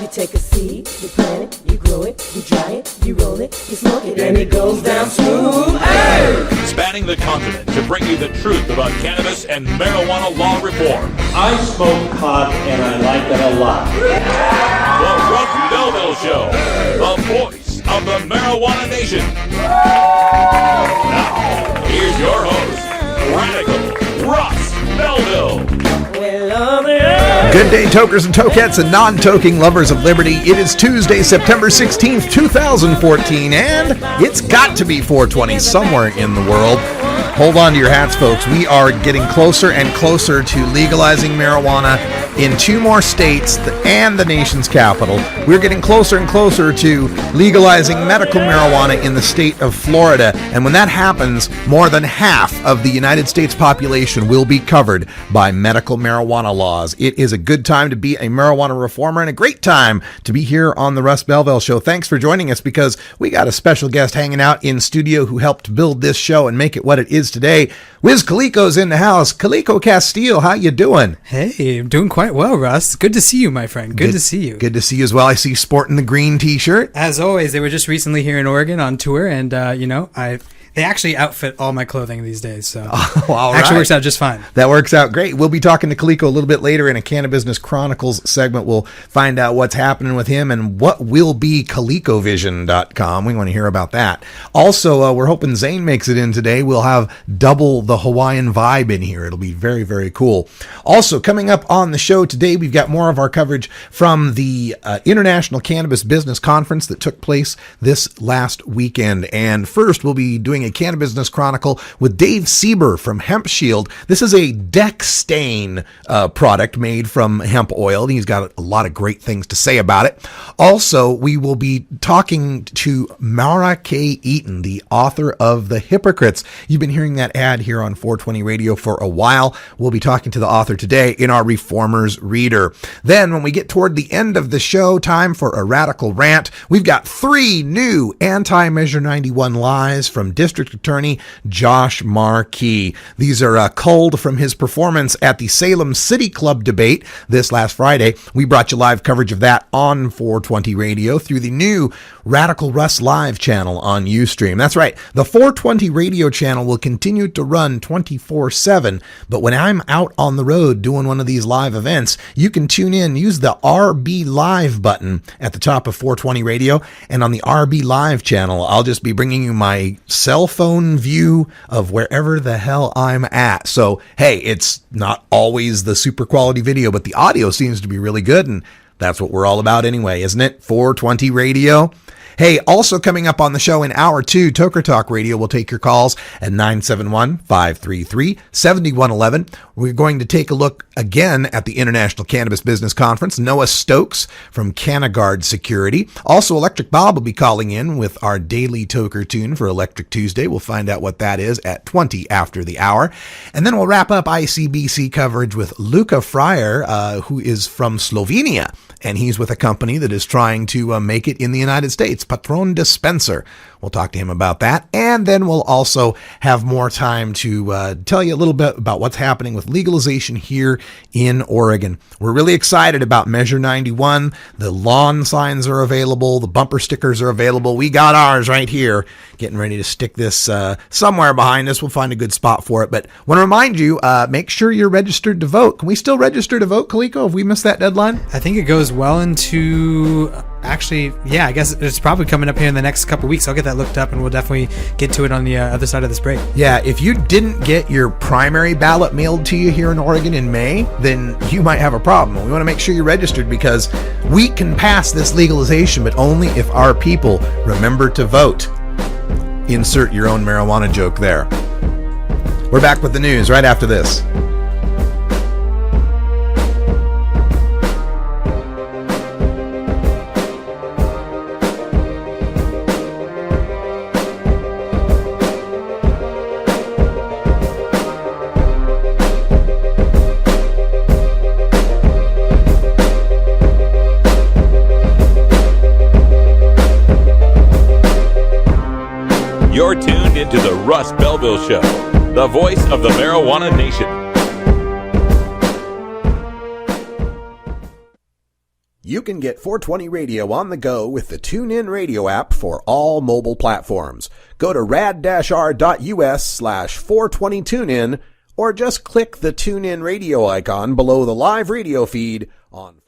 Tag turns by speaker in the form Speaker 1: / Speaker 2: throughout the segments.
Speaker 1: You take a seed, you plant it, you grow it, you dry it, you roll it, you smoke it, and it goes down smooth. Hey!
Speaker 2: Spanning the continent to bring you the truth about cannabis and marijuana law reform.
Speaker 3: I smoke pot and I like it a lot.
Speaker 2: The Russ Belville Show, the voice of the marijuana nation. Now, here's your host, Radical Russ Belville.
Speaker 4: Good day, tokers and tokettes and non-toking lovers of liberty. It is Tuesday, September 16th, 2014, and it's got to be 420 somewhere in the world. Hold on to your hats, folks. We are getting closer and closer to legalizing marijuana in 2 more states and the nation's capital. We're getting closer and closer to legalizing medical marijuana in the state of Florida. And when that happens, more than half of the United States population will be covered by medical marijuana laws. It is a good time to be a marijuana reformer and a great time to be here on the Russ Belville Show. Thanks for joining us, because we got a special guest hanging out in studio who helped build this show and make it what it is today. Wiz Khalico's in the house. Khalico Castile, how you doing?
Speaker 5: Hey, I'm doing quite well, Russ. Good to see you, my friend. Good to see you.
Speaker 4: Good to see you as well. I see you sporting the green t-shirt.
Speaker 5: As always, they were just recently here in Oregon on tour, and they actually outfit all my clothing these days, so actually works out just fine.
Speaker 4: That works out great. We'll be talking to Khalico a little bit later in a Cannabis Chronicles segment. We'll find out what's happening with him and what will be CalicoVision.com. We want to hear about that. Also, we're hoping Zane makes it in today. We'll have double the Hawaiian vibe in here. It'll be very, very cool. Also, coming up on the show today, we've got more of our coverage from the International Cannabis Business Conference that took place this last weekend. And first, we'll be doing a Cannabis Chronicle with Dave Sieber from Hemp Shield. This is a deck stain product made from hemp oil. He's got a lot of great things to say about it. Also, we will be talking to Mara K. Eaton, the author of The Hypocrites. You've been hearing that ad here on 420 Radio for a while. We'll be talking to the author today in our Reformers Reader. Then, when we get toward the end of the show, time for a radical rant. We've got 3 new anti-Measure 91 lies from District Attorney Josh Markey. These are culled from his performance at the Salem City Club debate this last Friday. We brought you live coverage of that on 420 Radio through the new Radical Russ Live channel on Ustream. That's right. The 420 Radio channel will continue to run 24/7, but when I'm out on the road doing one of these live events, you can tune in, use the RB Live button at the top of 420 Radio, and on the RB Live channel, I'll just be bringing you my cell phone view of wherever the hell I'm at. So, hey, it's not always the super quality video, but the audio seems to be really good, and that's what we're all about anyway, isn't it? 420 Radio. Hey, also coming up on the show in hour 2, Toker Talk Radio will take your calls at 971-533-7111. We're going to take a look again at the International Cannabis Business Conference. Noah Stokes from CannaGuard Security. Also, Electric Bob will be calling in with our daily Toker tune for Electric Tuesday. We'll find out what that is at 20 after the hour. And then we'll wrap up ICBC coverage with Luca Fryer, who is from Slovenia. And he's with a company that is trying to make it in the United States, Patron Dispenser. We'll talk to him about that. And then we'll also have more time to tell you a little bit about what's happening with legalization here in Oregon. We're really excited about Measure 91. The lawn signs are available. The bumper stickers are available. We got ours right here. Getting ready to stick this somewhere behind us. We'll find a good spot for it. But I want to remind you, make sure you're registered to vote. Can we still register to vote, Khalico? Have we missed that deadline?
Speaker 5: I think it goes well into... Actually, yeah, I guess it's probably coming up here in the next couple of weeks. I'll get that looked up, and we'll definitely get to it on the other side of this break.
Speaker 4: Yeah, if you didn't get your primary ballot mailed to you here in Oregon in May, then you might have a problem. We want to make sure you're registered, because we can pass this legalization, but only if our people remember to vote. Insert your own marijuana joke there. We're back with the news right after this.
Speaker 2: You're tuned into the Russ Belville Show, the voice of the marijuana nation.
Speaker 4: You can get 420 Radio on the go with the TuneIn Radio app for all mobile platforms. Go to rad-r.us/420tunein or just click the TuneIn Radio icon below the live radio feed on.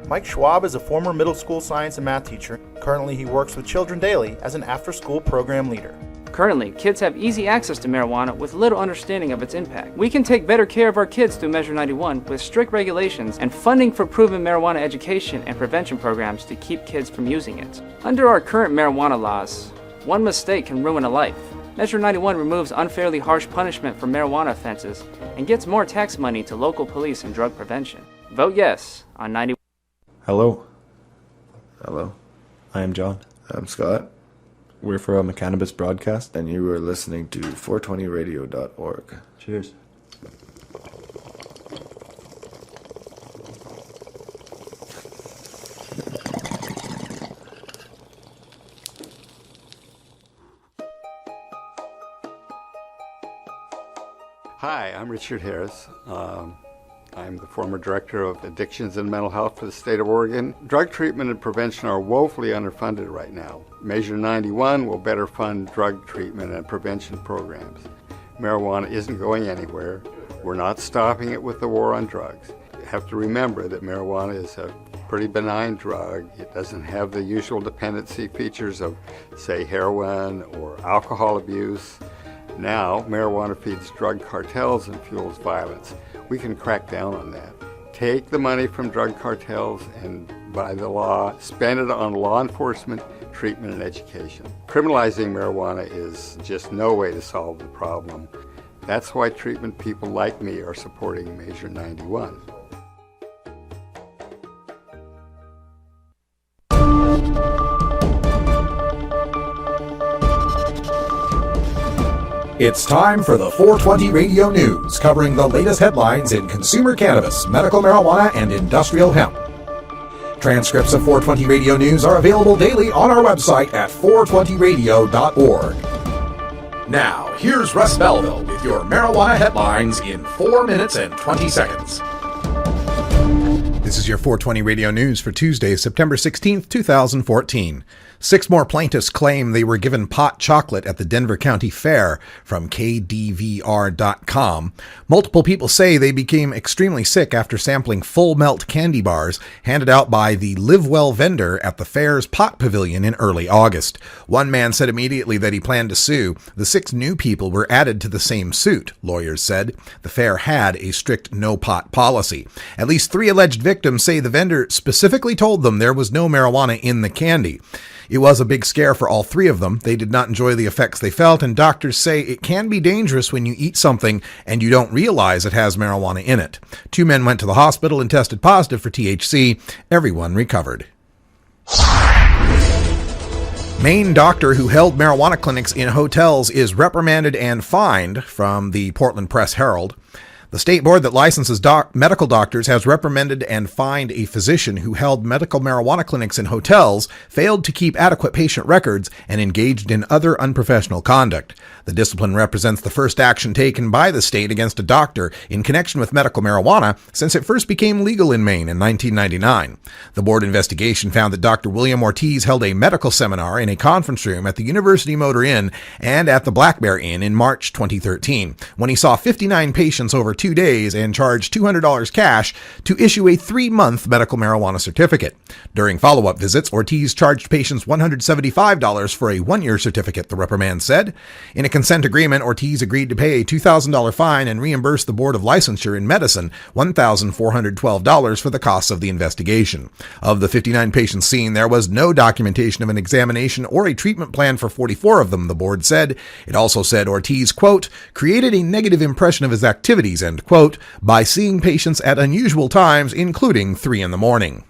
Speaker 6: Mike Schwab is a former middle school science and math teacher. Currently, he works with Children Daily as an after-school program leader.
Speaker 7: Currently, kids have easy access to marijuana with little understanding of its impact. We can take better care of our kids through Measure 91 with strict regulations and funding for proven marijuana education and prevention programs to keep kids from using it. Under our current marijuana laws, one mistake can ruin a life. Measure 91 removes unfairly harsh punishment for marijuana offenses and gets more tax money to local police and drug prevention. Vote yes on 91.
Speaker 8: Hello.
Speaker 9: Hello.
Speaker 8: I am John.
Speaker 9: I'm Scott.
Speaker 8: We're from a cannabis broadcast.
Speaker 9: And you are listening to 420radio.org.
Speaker 8: Cheers.
Speaker 10: Hi, I'm Richard Harris. I'm the former director of addictions and mental health for the state of Oregon. Drug treatment and prevention are woefully underfunded right now. Measure 91 will better fund drug treatment and prevention programs. Marijuana isn't going anywhere. We're not stopping it with the war on drugs. You have to remember that marijuana is a pretty benign drug. It doesn't have the usual dependency features of, say, heroin or alcohol abuse. Now, marijuana feeds drug cartels and fuels violence. We can crack down on that. Take the money from drug cartels and, by the law, spend it on law enforcement, treatment, and education. Criminalizing marijuana is just no way to solve the problem. That's why treatment people like me are supporting Measure 91.
Speaker 4: It's time for the 420 Radio News, covering the latest headlines in consumer cannabis, medical marijuana, and industrial hemp. Transcripts of 420 Radio News are available daily on our website at 420radio.org. Now, here's Russ Belville with your marijuana headlines in 4 minutes and 20 seconds. This is your 420 Radio News for Tuesday, September 16th, 2014. 6 more plaintiffs claim they were given pot chocolate at the Denver County Fair from KDVR.com. Multiple people say they became extremely sick after sampling full melt candy bars handed out by the Live Well vendor at the fair's pot pavilion in early August. One man said immediately that he planned to sue. The 6 new people were added to the same suit, lawyers said. The fair had a strict no pot policy. At least 3 alleged victims say the vendor specifically told them there was no marijuana in the candy. It was a big scare for all 3 of them. They did not enjoy the effects they felt, and doctors say it can be dangerous when you eat something and you don't realize it has marijuana in it. 2 men went to the hospital and tested positive for THC. Everyone recovered. Maine doctor who held marijuana clinics in hotels is reprimanded and fined, from the Portland Press Herald. The state board that licenses medical doctors has reprimanded and fined a physician who held medical marijuana clinics in hotels, failed to keep adequate patient records, and engaged in other unprofessional conduct. The discipline represents the first action taken by the state against a doctor in connection with medical marijuana since it first became legal in Maine in 1999. The board investigation found that Dr. William Ortiz held a medical seminar in a conference room at the University Motor Inn and at the Black Bear Inn in March 2013, when he saw 59 patients over 2 days and charged $200 cash to issue a 3-month medical marijuana certificate. During follow-up visits, Ortiz charged patients $175 for a 1-year certificate, the reprimand said. In a consent agreement, Ortiz agreed to pay a $2,000 fine and reimburse the Board of Licensure in Medicine $1,412 for the costs of the investigation. Of the 59 patients seen, there was no documentation of an examination or a treatment plan for 44 of them, the board said. It also said Ortiz, quote, created a negative impression of his activities, end quote, by seeing patients at unusual times, including 3 in the morning.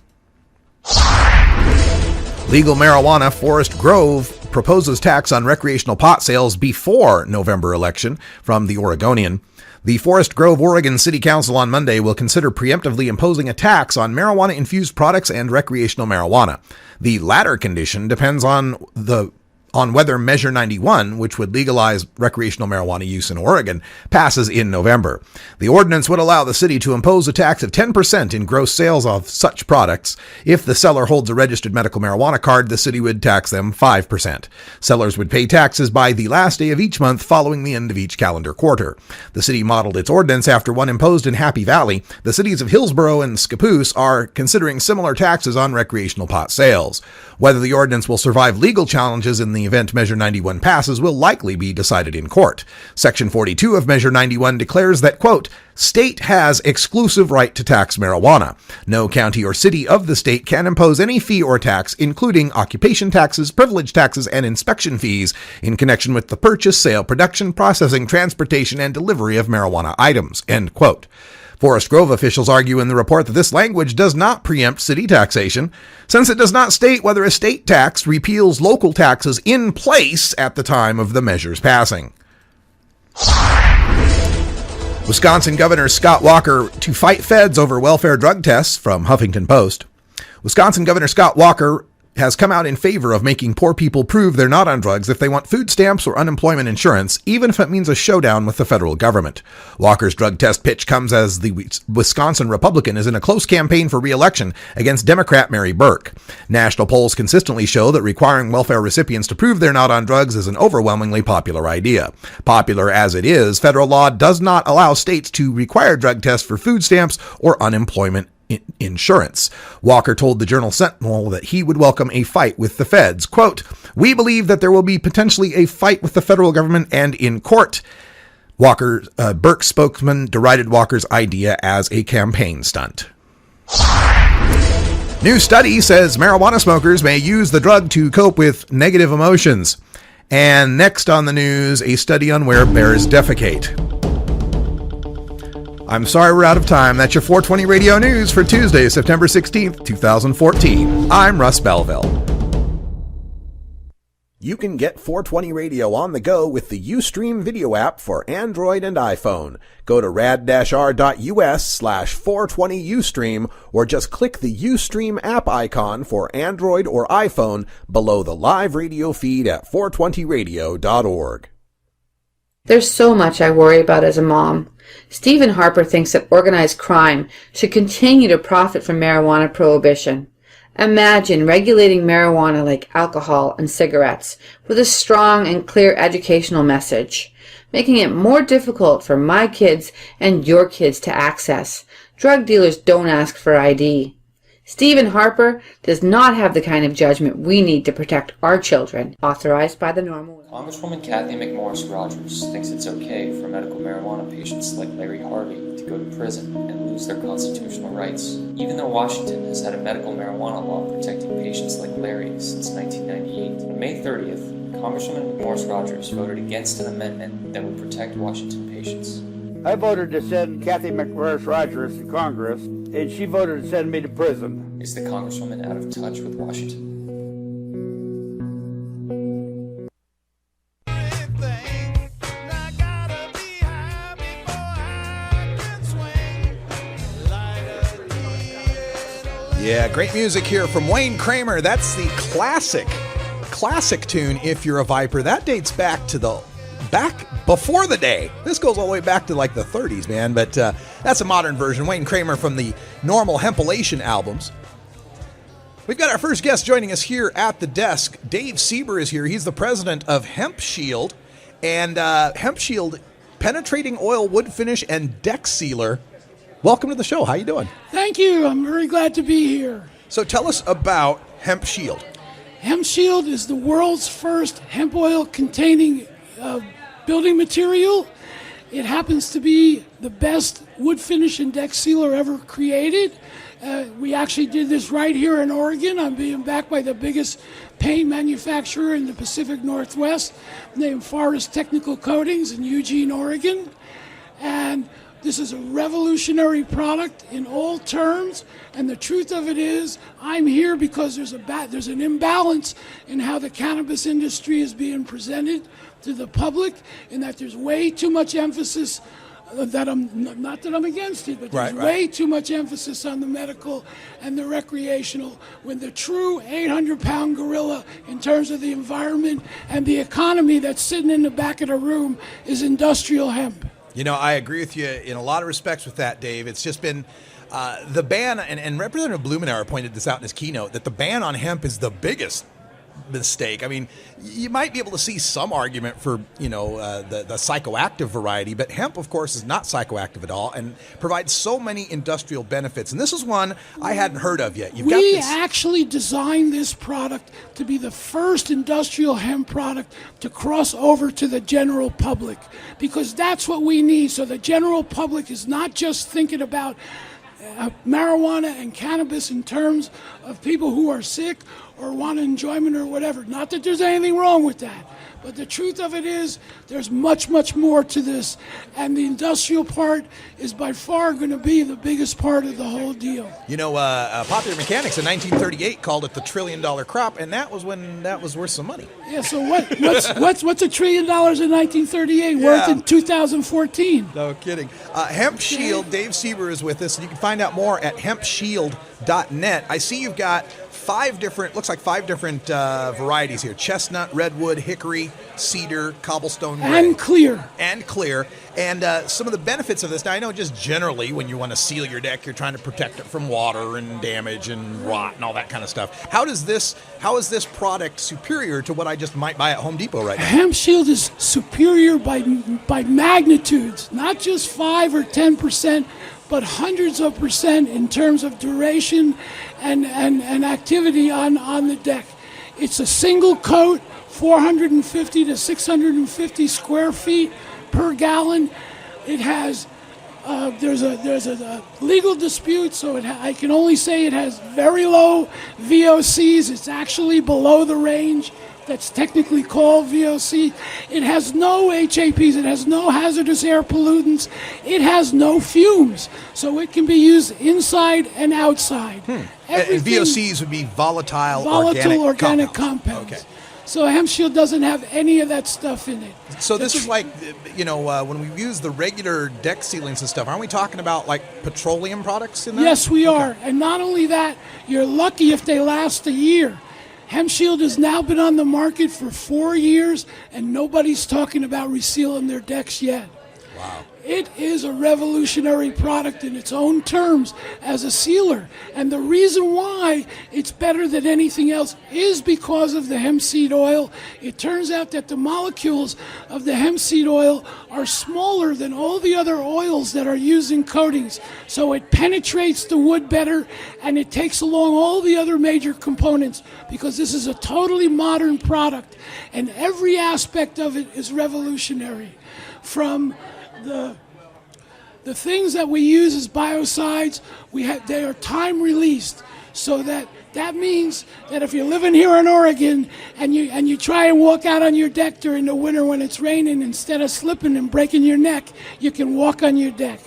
Speaker 4: Legal marijuana. Forest Grove proposes tax on recreational pot sales before November election, from the Oregonian. The Forest Grove, Oregon City Council on Monday will consider preemptively imposing a tax on marijuana-infused products and recreational marijuana. The latter condition depends on the on whether Measure 91, which would legalize recreational marijuana use in Oregon, passes in November. The ordinance would allow the city to impose a tax of 10% in gross sales of such products. If the seller holds a registered medical marijuana card, the city would tax them 5%. Sellers would pay taxes by the last day of each month following the end of each calendar quarter. The city modeled its ordinance after one imposed in Happy Valley. The cities of Hillsborough and Scappoose are considering similar taxes on recreational pot sales. Whether the ordinance will survive legal challenges in the event Measure 91 passes will likely be decided in court. Section 42 of Measure 91 declares that, quote, state has exclusive right to tax marijuana. No county or city of the state can impose any fee or tax, including occupation taxes, privilege taxes, and inspection fees in connection with the purchase, sale, production, processing, transportation, and delivery of marijuana items, end quote. Forest Grove officials argue in the report that this language does not preempt city taxation, since it does not state whether a state tax repeals local taxes in place at the time of the measure's passing. Wisconsin Governor Scott Walker to fight feds over welfare drug tests, from Huffington Post. Wisconsin Governor Scott Walker has come out in favor of making poor people prove they're not on drugs if they want food stamps or unemployment insurance, even if it means a showdown with the federal government. Walker's drug test pitch comes as the Wisconsin Republican is in a close campaign for re-election against Democrat Mary Burke. National polls consistently show that requiring welfare recipients to prove they're not on drugs is an overwhelmingly popular idea. Popular as it is, federal law does not allow states to require drug tests for food stamps or unemployment insurance. Walker told the Journal Sentinel that he would welcome a fight with the feds. Quote, we believe that there will be potentially a fight with the federal government and in court. Burke's spokesman derided Walker's idea as a campaign stunt. New study says marijuana smokers may use the drug to cope with negative emotions. And next on the news, a study on where bears defecate. I'm sorry we're out of time. That's your 420 Radio News for Tuesday, September 16th, 2014. I'm Russ Belville. You can get 420 Radio on the go with the Ustream video app for Android and iPhone. Go to rad-r.us/420Ustream or just click the Ustream app icon for Android or iPhone below the live radio feed at 420radio.org.
Speaker 11: There's so much I worry about as a mom. Stephen Harper thinks that organized crime should continue to profit from marijuana prohibition. Imagine regulating marijuana like alcohol and cigarettes with a strong and clear educational message, making it more difficult for my kids and your kids to access. Drug dealers don't ask for ID. Stephen Harper does not have the kind of judgment we need to protect our children. Authorized by the Normal.
Speaker 12: Congresswoman Kathy McMorris Rogers thinks it's okay for medical marijuana patients like Larry Harvey to go to prison and lose their constitutional rights. Even though Washington has had a medical marijuana law protecting patients like Larry since 1998, on May 30th, Congresswoman McMorris Rogers voted against an amendment that would protect Washington patients.
Speaker 13: I voted to send Kathy McMorris Rogers to Congress, and she voted to send me to prison.
Speaker 12: Is the Congresswoman out of touch with Washington?
Speaker 4: Yeah, great music here from Wayne Kramer. That's the classic tune, If You're a Viper. That dates back before the day. This goes all the way back to like the 30s, man, but that's a modern version. Wayne Kramer from the Normal Hempilation albums. We've got our first guest joining us here at the desk. Dave Sieber is here. He's the president of Hemp Shield, and Hemp Shield penetrating oil wood finish and deck sealer. Welcome to the show. How you doing?
Speaker 14: Thank you. I'm very glad to be here.
Speaker 4: So tell us about Hemp Shield.
Speaker 14: Hemp Shield is the world's first hemp oil containing building material. It happens to be the best wood finish and deck sealer ever created. We actually did this right here in Oregon. I'm being backed by the biggest paint manufacturer in the Pacific Northwest, named Forest Technical Coatings in Eugene, Oregon. And this is a revolutionary product in all terms, and the truth of it is, I'm here because there's an imbalance in how the cannabis industry is being presented to the public, in that there's way too much emphasis that not that I'm against it, but there's way too much emphasis on the medical and the recreational, when the true 800-pound gorilla in terms of the environment and the economy that's sitting in the back of the room is industrial hemp.
Speaker 4: You know, I agree with you in a lot of respects with that, Dave. It's just been the ban, and Representative Blumenauer pointed this out in his keynote, that the ban on hemp is the biggest mistake. I mean, you might be able to see some argument for, the psychoactive variety, but hemp, of course, is not psychoactive at all and provides so many industrial benefits. And this is one I hadn't heard of yet.
Speaker 14: We actually designed this product to be the first industrial hemp product to cross over to the general public, because that's what we need. So the general public is not just thinking about marijuana and cannabis in terms of people who are sick or want enjoyment or whatever. Not that there's anything wrong with that, but the truth of it is there's much, much more to this, and the industrial part is by far going to be the biggest part of the whole deal.
Speaker 4: You know, Popular Mechanics in 1938 called it the $1 trillion crop, and that was when that was worth some money.
Speaker 14: Yeah, so what's $1 trillion in 1938 worth in 2014?
Speaker 4: No kidding. Hemp Shield, Dave Sieber is with us, and you can find out more at hempshield.net. I see you've got five different varieties here: chestnut, redwood, hickory, cedar, cobblestone gray.
Speaker 14: And clear.
Speaker 4: And some of the benefits of this. Now, I know just generally when you want to seal your deck, you're trying to protect it from water and damage and rot and all that kind of stuff. How is this product superior to what I just might buy at Home Depot right now?
Speaker 14: Hemp Shield is superior by magnitudes, not just 5 or 10%, but hundreds of percent in terms of duration and activity on the deck. It's a single coat, 450 to 650 square feet per gallon. It has there's a legal dispute, so I can only say it has very low VOCs. It's actually below the range that's technically called VOC. It has no HAPs. It has no hazardous air pollutants. It has no fumes, so it can be used inside and outside.
Speaker 4: And VOCs would be volatile
Speaker 14: organic compounds.
Speaker 4: Okay.
Speaker 14: So Hemp Shield doesn't have any of that stuff in it.
Speaker 4: So this is like, when we use the regular deck sealings and stuff, aren't we talking about like petroleum products in that?
Speaker 14: Yes, we are. And not only that, you're lucky if they last a year. Hemp Shield has now been on the market for 4 years, and nobody's talking about resealing their decks yet.
Speaker 4: Wow.
Speaker 14: It is a revolutionary product in its own terms as a sealer. And the reason why it's better than anything else is because of the hemp seed oil. It turns out that the molecules of the hemp seed oil are smaller than all the other oils that are used in coatings. So it penetrates the wood better, and it takes along all the other major components, because this is a totally modern product, and every aspect of it is revolutionary. From the things that we use as biocides, they are time released, so that means that if you're living here in Oregon and you try and walk out on your deck during the winter when it's raining, instead of slipping and breaking your neck, you can walk on your deck.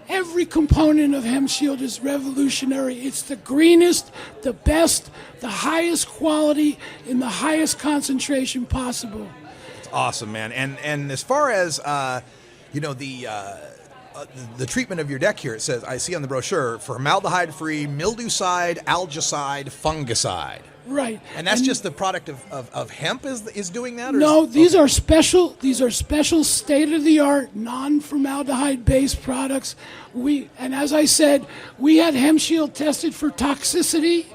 Speaker 14: Every component of Hemp Shield is revolutionary. It's the greenest, the best, the highest quality in the highest concentration possible.
Speaker 4: It's awesome, man. And as far as the treatment of your deck here, it says, I see on the brochure, formaldehyde-free, mildew-side, algicide, fungicide.
Speaker 14: Right.
Speaker 4: And that's just the product of hemp is doing that? Or
Speaker 14: no, these are special state-of-the-art, non-formaldehyde-based products. And as I said, we had Hemp Shield tested for toxicity.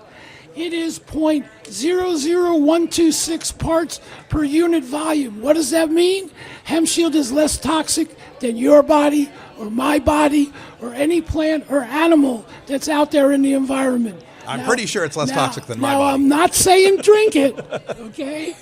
Speaker 14: It is 0.00126 parts per unit volume. What does that mean? Hemp Shield is less toxic than your body or my body or any plant or animal that's out there in the environment.
Speaker 4: I'm pretty sure it's less toxic than my body.
Speaker 14: Now, I'm not saying drink it, okay?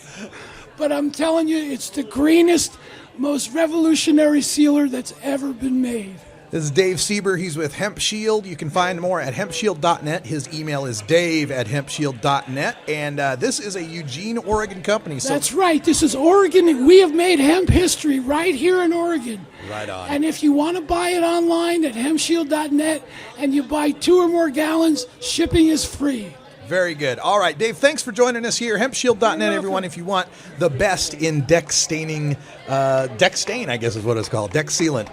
Speaker 14: But I'm telling you, it's the greenest, most revolutionary sealer that's ever been made.
Speaker 4: This is Dave Sieber. He's with Hemp Shield. You can find more at hempshield.net. His email is dave@hempshield.net. And this is a Eugene, Oregon company. So
Speaker 14: that's right. This is Oregon. We have made hemp history right here in Oregon.
Speaker 4: Right on.
Speaker 14: And if you want to buy it online at hempshield.net and you buy 2 or more gallons, shipping is free.
Speaker 4: Very good. All right, Dave, thanks for joining us here. Hempshield.net, everyone, if you want the best in deck staining, deck stain, I guess is what it's called, deck sealant.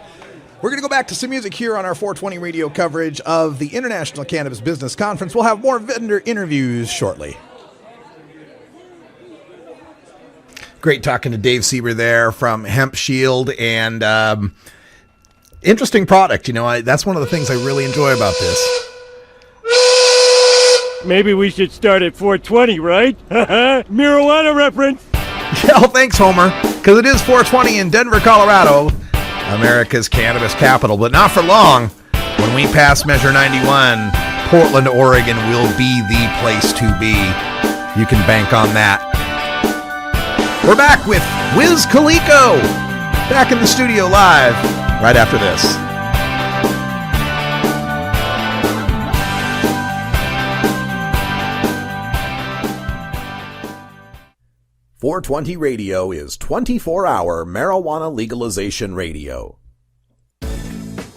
Speaker 4: We're going to go back to some music here on our 420 radio coverage of the International Cannabis Business Conference. We'll have more vendor interviews shortly. Great talking to Dave Sieber there from Hemp Shield, and interesting product. That's one of the things I really enjoy about this.
Speaker 15: Maybe we should start at 420, right? Marijuana reference.
Speaker 4: Yeah, thanks, Homer, because it is 420 in Denver, Colorado, America's cannabis capital, but not for long. When we pass Measure 91, Portland, Oregon will be the place to be. You can bank on that. We're back with Wiz Khalico, back in the studio live right after this. 420 Radio is 24-hour marijuana legalization radio.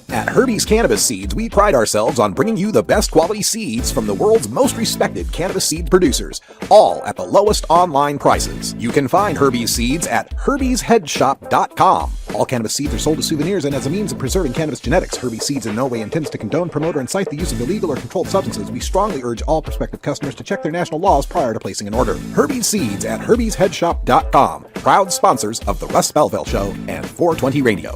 Speaker 4: At Herbie's Cannabis Seeds, we pride ourselves on bringing you the best quality seeds from the world's most respected cannabis seed producers, all at the lowest online prices. You can find Herbie's Seeds at herbiesheadshop.com. All cannabis seeds are sold as souvenirs and as a means of preserving cannabis genetics. Herbie's Seeds in no way intends to condone, promote, or incite the use of illegal or controlled substances. We strongly urge all prospective customers to check their national laws prior to placing an order. Herbie's Seeds at herbiesheadshop.com. Proud sponsors of the Russ Belville Show and 420 Radio.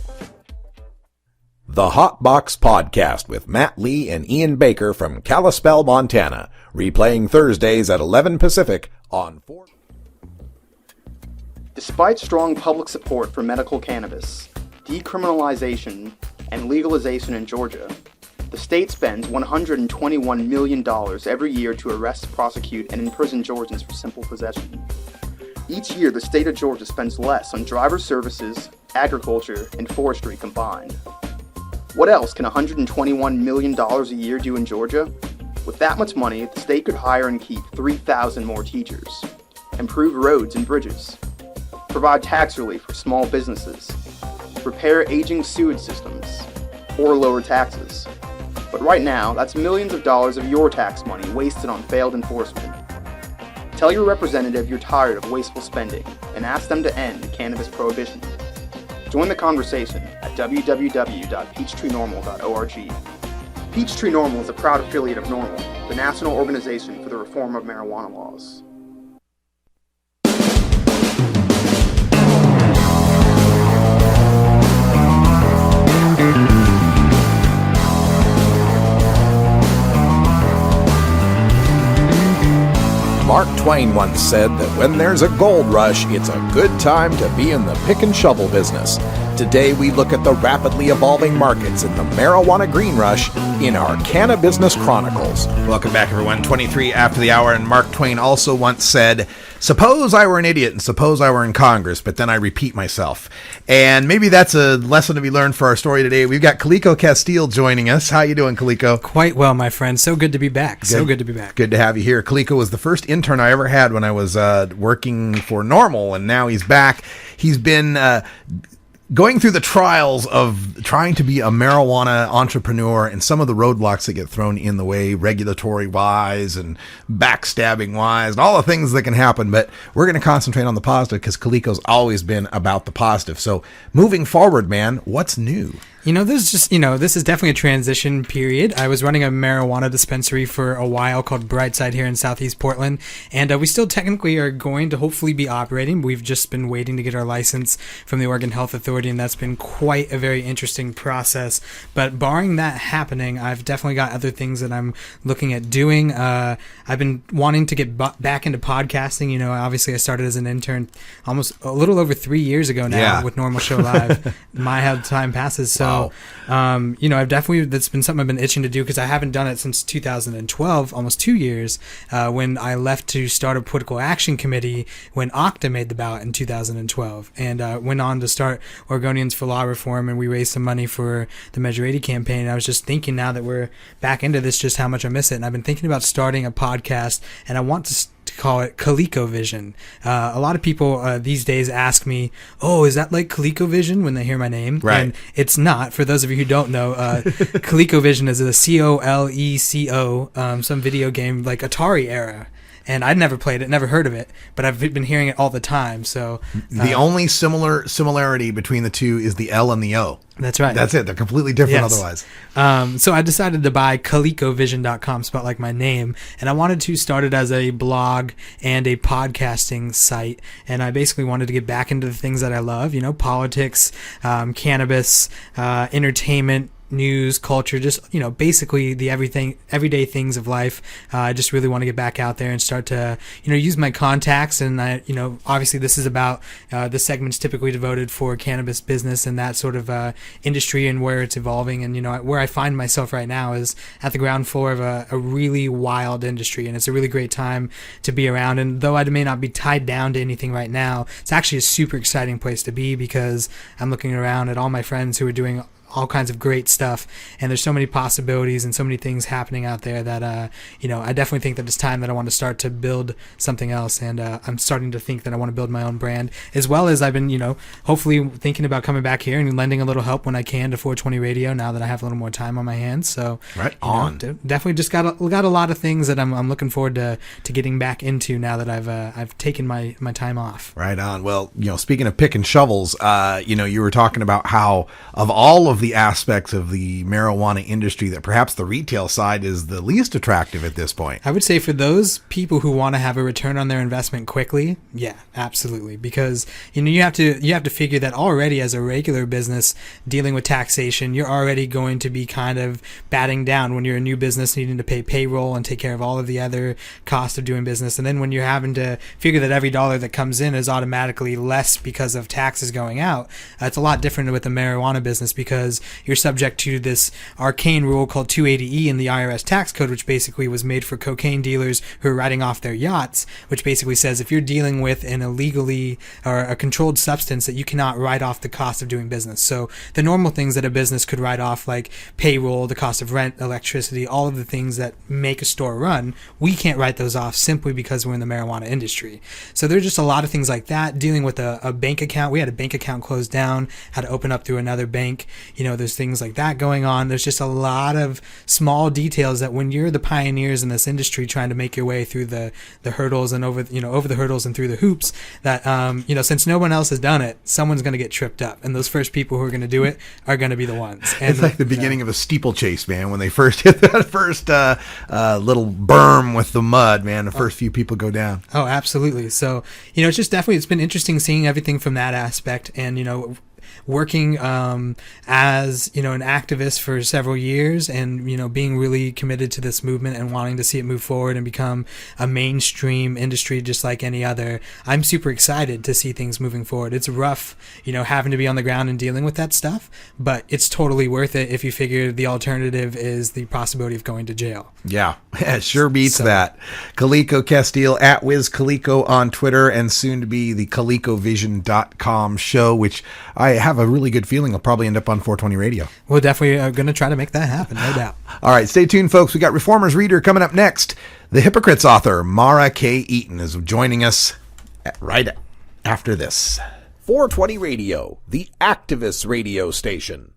Speaker 4: The Hot Box Podcast with Matt Lee and Ian Baker from Kalispell, Montana. Replaying Thursdays at 11 Pacific on 4.
Speaker 16: Despite strong public support for medical cannabis, decriminalization, and legalization in Georgia, the state spends $121 million every year to arrest, prosecute, and imprison Georgians for simple possession. Each year, the state of Georgia spends less on driver services, agriculture, and forestry combined. What else can $121 million a year do in Georgia? With that much money, the state could hire and keep 3,000 more teachers, improve roads and bridges, provide tax relief for small businesses, repair aging sewage systems, or lower taxes. But right now, that's millions of dollars of your tax money wasted on failed enforcement. Tell your representative you're tired of wasteful spending and ask them to end cannabis prohibition. Join the conversation at www.peachtreenormal.org. Peachtree Normal is a proud affiliate of NORML, the National Organization for the Reform of Marijuana Laws.
Speaker 4: Mark Twain once said that when there's a gold rush, it's a good time to be in the pick and shovel business. Today we look at the rapidly evolving markets in the marijuana green rush in our Cannabusiness Chronicles. Welcome back, everyone. 23 after the hour, and Mark Twain also once said, "Suppose I were an idiot and suppose I were in Congress, but then I repeat myself." And maybe that's a lesson to be learned for our story today. We've got Khalico Castile joining us. How you doing, Khalico?
Speaker 5: Quite well, my friend. So good to be back. So good to be back.
Speaker 4: Good to have you here. Khalico was the first intern I ever had when I was working for NORML, and now he's back. He's been going through the trials of trying to be a marijuana entrepreneur and some of the roadblocks that get thrown in the way, regulatory wise and backstabbing wise and all the things that can happen. But we're going to concentrate on the positive because Khalico's always been about the positive. So moving forward, man, what's new?
Speaker 5: This is definitely a transition period. I was running a marijuana dispensary for a while called Brightside here in Southeast Portland, and we still technically are going to hopefully be operating. We've just been waiting to get our license from the Oregon Health Authority, and that's been quite a very interesting process. But barring that happening, I've definitely got other things that I'm looking at doing. I've been wanting to get back into podcasting. Obviously I started as an intern almost a little over 3 years ago now with Normal Show Live. How time passes. So I've definitely, that's been something I've been itching to do because I haven't done it since 2012, almost 2 years, when I left to start a political action committee when Octa made the ballot in 2012, and went on to start Oregonians for Law Reform, and we raised some money for the Measure 80 campaign. And I was just thinking, now that we're back into this, just how much I miss it. And I've been thinking about starting a podcast, and I want to call it CalicoVision. A lot of people these days ask me, "Oh, is that like CalicoVision?" when they hear my name.
Speaker 4: Right.
Speaker 5: And it's not. For those of you who don't know, CalicoVision is a COLECO, some video game like Atari era. and I'd never played it, never heard of it, but I've been hearing it all the time. So
Speaker 4: the only similarity between the two is the L and the O.
Speaker 5: That's right.
Speaker 4: That's it. They're completely different otherwise.
Speaker 5: So I decided to buy ColecoVision.com, spelled like my name, and I wanted to start it as a blog and a podcasting site. And I basically wanted to get back into the things that I love, politics, cannabis, entertainment, news, culture, just basically the everyday things of life. I just really want to get back out there and start to use my contacts, and I obviously this is about this segment's typically devoted for cannabis business and that sort of industry and where it's evolving, and where I find myself right now is at the ground floor of a really wild industry, and it's a really great time to be around. And though I may not be tied down to anything right now, it's actually a super exciting place to be, because I'm looking around at all my friends who are doing all kinds of great stuff, and there's so many possibilities and so many things happening out there that I definitely think that it's time that I want to start to build something else, and I'm starting to think that I want to build my own brand, as well as I've been hopefully thinking about coming back here and lending a little help when I can to 420 Radio now that I have a little more time on my hands. So definitely just got a lot of things that I'm looking forward to getting back into now that I've taken my time off.
Speaker 4: Right on. Well, speaking of pick and shovels, you were talking about how of all of the aspects of the marijuana industry that perhaps the retail side is the least attractive at this point.
Speaker 5: I would say for those people who want to have a return on their investment quickly, yeah, absolutely, because you have to figure that already as a regular business dealing with taxation, you're already going to be kind of batting down when you're a new business needing to pay payroll and take care of all of the other costs of doing business, and then when you're having to figure that every dollar that comes in is automatically less because of taxes going out, it's a lot different with the marijuana business, because you're subject to this arcane rule called 280E in the IRS tax code, which basically was made for cocaine dealers who are riding off their yachts, which basically says if you're dealing with an illegally or a controlled substance, that you cannot write off the cost of doing business. So the normal things that a business could write off, like payroll, the cost of rent, electricity, all of the things that make a store run, we can't write those off simply because we're in the marijuana industry. So there's just a lot of things like that. Dealing with a bank account, we had a bank account closed down, had to open up through another bank. There's things like that going on. There's just a lot of small details that when you're the pioneers in this industry trying to make your way through the hurdles and over the hurdles and through the hoops, that since no one else has done it, someone's going to get tripped up, and those first people who are going to do it are going to be the ones. And
Speaker 4: it's like the beginning of a steeplechase, man, when they first hit that first little berm with the mud, man, the first few people go down.
Speaker 5: Oh, absolutely. So it's just definitely, it's been interesting seeing everything from that aspect, and working as an activist for several years, and being really committed to this movement and wanting to see it move forward and become a mainstream industry just like any other. I'm super excited to see things moving forward. It's rough having to be on the ground and dealing with that stuff, but it's totally worth it if you figure the alternative is the possibility of going to jail.
Speaker 4: Yeah, it sure beats that. Coleco Castile at WizColeco on Twitter, and soon to be the ColecoVision.com show, which I have a really good feeling will probably end up on 420 Radio.
Speaker 5: We're definitely going to try to make that happen, no doubt.
Speaker 4: All right, stay tuned, folks. We got Reformers Reader coming up next. The Hypocrites author, Mara K. Eaton, is joining us right after this.
Speaker 17: 420 Radio, the activist radio station.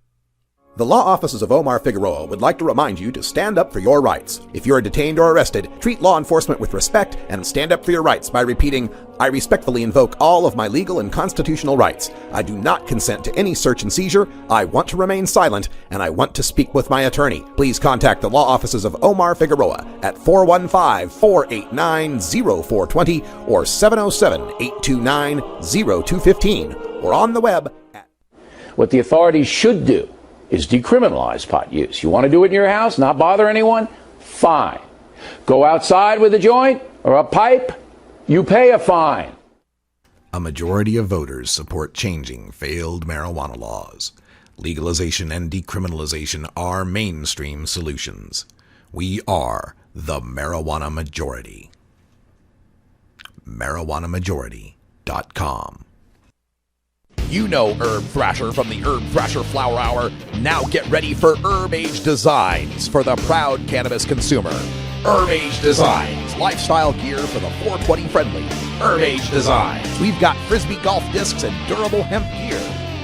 Speaker 17: The law offices of Omar Figueroa would like to remind you to stand up for your rights. If you are detained or arrested, treat law enforcement with respect and stand up for your rights by repeating, "I respectfully invoke all of my legal and constitutional rights. I do not consent to any search and seizure. I want to remain silent, and I want to speak with my attorney." Please contact the law offices of Omar Figueroa at 415-489-0420 or 707-829-0215 or on the web at...
Speaker 18: What the authorities should do is decriminalize pot use. You want to do it in your house, not bother anyone? Fine. Go outside with a joint or a pipe, you pay a fine.
Speaker 4: A majority of voters support changing failed marijuana laws. Legalization and decriminalization are mainstream solutions. We are the marijuana majority. MarijuanaMajority.com.
Speaker 17: You know Herb Thrasher from the Herb Thrasher Flower Hour. Now get ready for Herb Age Designs for the proud cannabis consumer. Herb Age Designs, lifestyle gear for the 420 friendly. Herb Age Designs, we've got frisbee golf discs and durable hemp gear.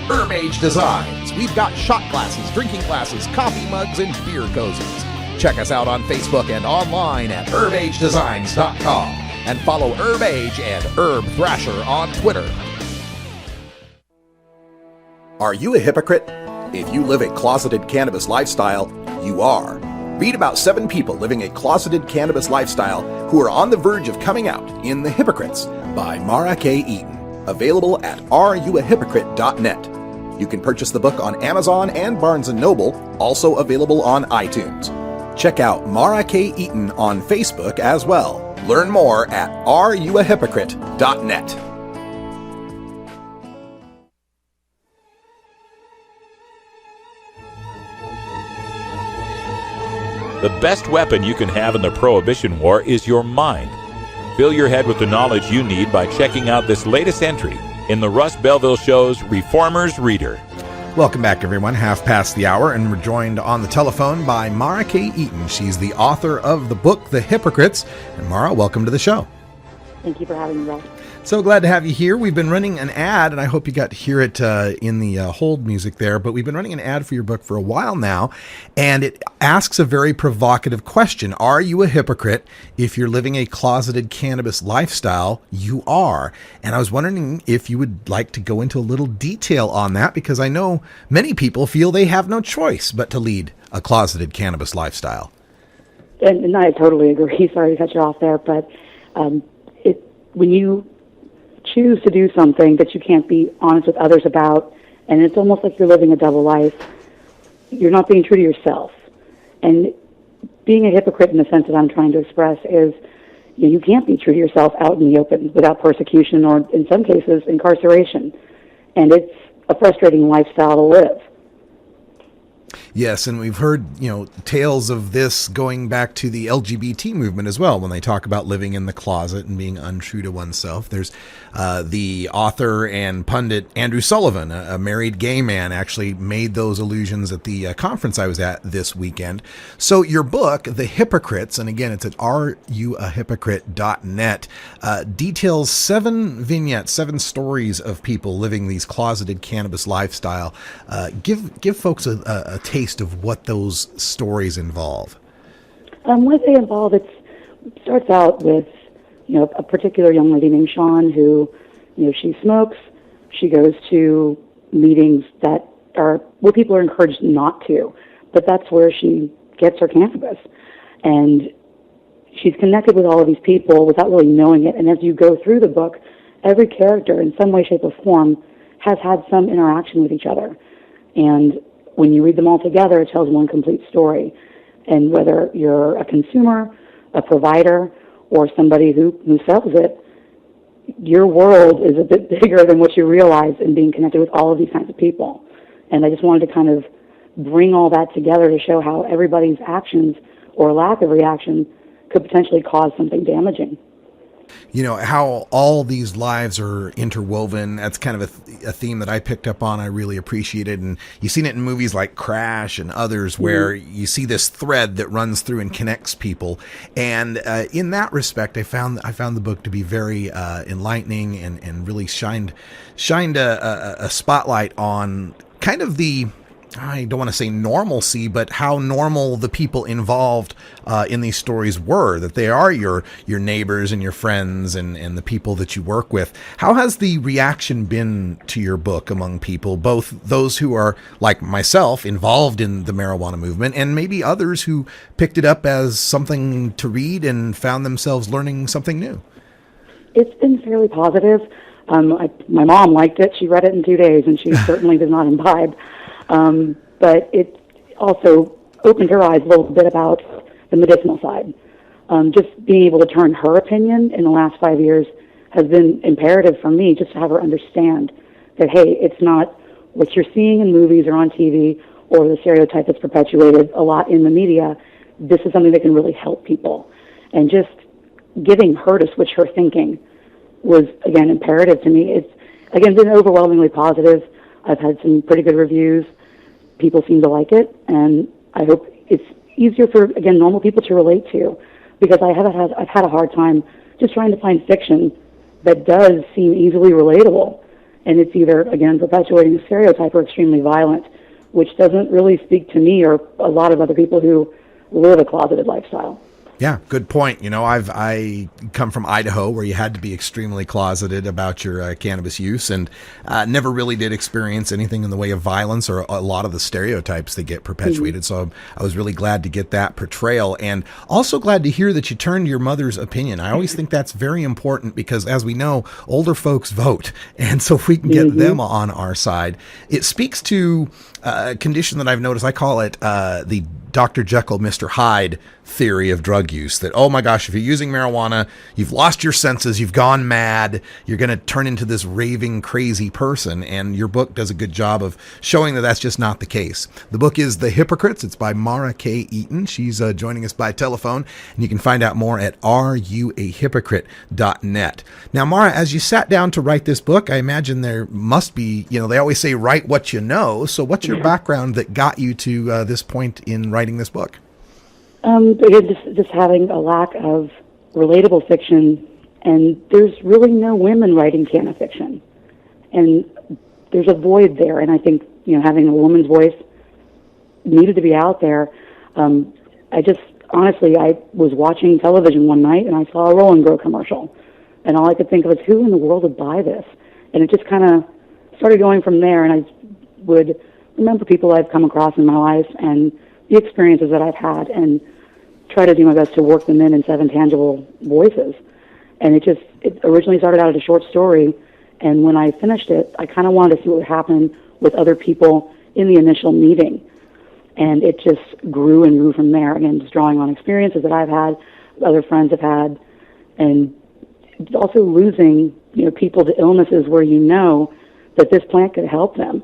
Speaker 17: Herb Age Designs, we've got shot glasses, drinking glasses, coffee mugs, and beer cozies. Check us out on Facebook and online at herbagedesigns.com. and follow Herb Age and Herb Thrasher on Twitter. Are you a hypocrite? If you live a closeted cannabis lifestyle, you are. Read about 7 people living a closeted cannabis lifestyle who are on the verge of coming out in The Hypocrites by Mara K. Eaton. Available at areyouahypocrite.net. You can purchase the book on Amazon and Barnes & Noble, also available on iTunes. Check out Mara K. Eaton on Facebook as well. Learn more at areyouahypocrite.net.
Speaker 2: The best weapon you can have in the Prohibition War is your mind. Fill your head with the knowledge you need by checking out this latest entry in the Russ Belville Show's Reformer's Reader.
Speaker 4: Welcome back, everyone. Half past the hour, and we're joined on the telephone by Mara K. Eaton. She's the author of the book, The Hypocrites. And Mara, welcome to the show.
Speaker 19: Thank you for having me, Russ.
Speaker 4: So glad to have you here. We've been running an ad, and I hope you got to hear it in the hold music there, but we've been running an ad for your book for a while now, and it asks a very provocative question. Are you a hypocrite if you're living a closeted cannabis lifestyle? You are. And I was wondering if you would like to go into a little detail on that, because I know many people feel they have no choice but to lead a closeted cannabis lifestyle.
Speaker 19: And I totally agree. Sorry to cut you off there, but when you choose to do something that you can't be honest with others about, and it's almost like you're living a double life, you're not being true to yourself. And being a hypocrite in the sense that I'm trying to express is you can't be true to yourself out in the open without persecution or, in some cases, incarceration. And it's a frustrating lifestyle to live.
Speaker 4: Yes, and we've heard, tales of this going back to the LGBT movement as well, when they talk about living in the closet and being untrue to oneself. There's the author and pundit Andrew Sullivan, a married gay man, actually made those allusions at the conference I was at this weekend. So your book, The Hypocrites, and again, it's at areyouahypocrite.net, details 7 vignettes, 7 stories of people living these closeted cannabis lifestyle. Give folks a taste of what those stories involve.
Speaker 19: What they involve, it starts out with, a particular young lady named Sean who, she smokes. She goes to meetings that are where people are encouraged not to, but that's where she gets her cannabis. And she's connected with all of these people without really knowing it. And as you go through the book, every character in some way, shape, or form has had some interaction with each other. And when you read them all together, it tells one complete story. And whether you're a consumer, a provider, or somebody who sells it, your world is a bit bigger than what you realize in being connected with all of these kinds of people. And I just wanted to kind of bring all that together to show how everybody's actions or lack of reaction could potentially cause something damaging.
Speaker 4: How all these lives are interwoven. That's kind of a theme that I picked up on. I really appreciated. And you've seen it in movies like Crash and others where you see this thread that runs through and connects people. And in that respect, I found the book to be very enlightening and really shined a spotlight on kind of the, I don't want to say normalcy, but how normal the people involved in these stories were, that they are your neighbors and your friends and the people that you work with. How has the reaction been to your book among people, both those who are, like myself, involved in the marijuana movement, and maybe others who picked it up as something to read and found themselves learning something new?
Speaker 19: It's been fairly positive. My mom liked it. She read it in 2 days, and she certainly does not imbibe. But it also opened her eyes a little bit about the medicinal side. Just being able to turn her opinion in the last 5 years has been imperative for me, just to have her understand that, hey, it's not what you're seeing in movies or on TV or the stereotype that's perpetuated a lot in the media. This is something that can really help people. And just getting her to switch her thinking was, again, imperative to me. It's, again, been overwhelmingly positive. I've had some pretty good reviews. People seem to like it, and I hope it's easier for, again, normal people to relate to, because I've had a hard time just trying to find fiction that does seem easily relatable, and it's either, again, perpetuating a stereotype or extremely violent, which doesn't really speak to me or a lot of other people who live a closeted lifestyle.
Speaker 4: Yeah, good point. I come from Idaho, where you had to be extremely closeted about your cannabis use, and never really did experience anything in the way of violence or a lot of the stereotypes that get perpetuated. So I was really glad to get that portrayal, and also glad to hear that you turned your mother's opinion. I always think that's very important because, as we know, older folks vote, and so if we can get them on our side, it speaks to a condition that I've noticed. I call it the Dr. Jekyll, Mr. Hyde theory of drug use, that, oh my gosh, if you're using marijuana, you've lost your senses, you've gone mad, you're going to turn into this raving, crazy person. And your book does a good job of showing that that's just not the case. The book is The Hypocrites. It's by Mara K. Eaton. She's joining us by telephone, and you can find out more at ruahypocrite.net. Now, Mara, as you sat down to write this book, I imagine there must be, they always say, write what you know. So what's your background that got you to this point in writing this book?
Speaker 19: Again, just having a lack of relatable fiction, and there's really no women writing canon fiction, and there's a void there. And I think having a woman's voice needed to be out there. I was watching television one night and I saw a Roll and Grow commercial, and all I could think of is, who in the world would buy this? And it just kind of started going from there. And I would remember people I've come across in my life and the experiences that I've had, and try to do my best to work them in 7 tangible voices. And it originally started out as a short story, and when I finished it, I kind of wanted to see what would happen with other people in the initial meeting. And it just grew and grew from there. Again, just drawing on experiences that I've had, other friends have had, and also losing, people to illnesses where that this plant could help them.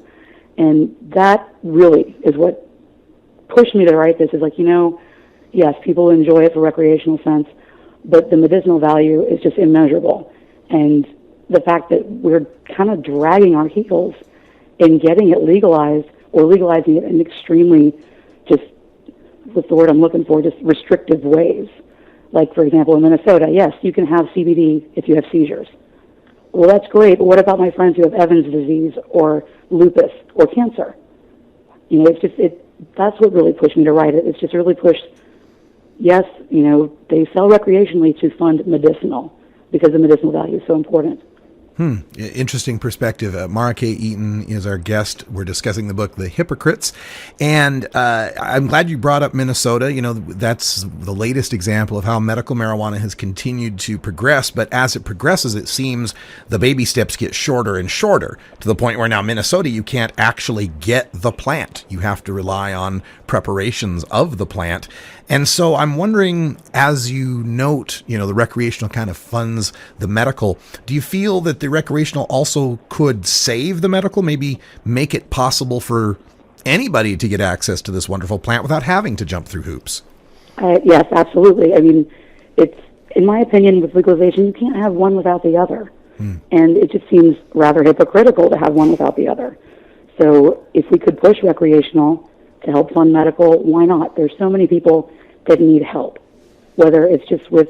Speaker 19: And that really is what pushed me to write this. Is yes, people enjoy it for recreational sense, but the medicinal value is just immeasurable. And the fact that we're kind of dragging our heels in getting it legalized, or legalizing it in extremely, just, what's the word I'm looking for, just restrictive ways. Like, for example, in Minnesota, yes, you can have CBD if you have seizures. Well, that's great, but what about my friends who have Evans disease or lupus or cancer? That's what really pushed me to write it. It's just really pushed, yes, they sell recreationally to fund medicinal, because the medicinal value is so important.
Speaker 4: Interesting perspective. Mara K. Eaton is our guest. We're discussing the book, The Hypocrites. And I'm glad you brought up Minnesota. That's the latest example of how medical marijuana has continued to progress. But as it progresses, it seems the baby steps get shorter and shorter, to the point where now Minnesota, you can't actually get the plant. You have to rely on preparations of the plant. And so I'm wondering, as you note, the recreational kind of funds the medical, do you feel that the recreational also could save the medical, maybe make it possible for anybody to get access to this wonderful plant without having to jump through hoops?
Speaker 19: Yes, absolutely. I mean, it's, in my opinion, with legalization, you can't have one without the other. And it just seems rather hypocritical to have one without the other. So if we could push recreational to help fund medical, why not? There's so many people that need help, whether it's just with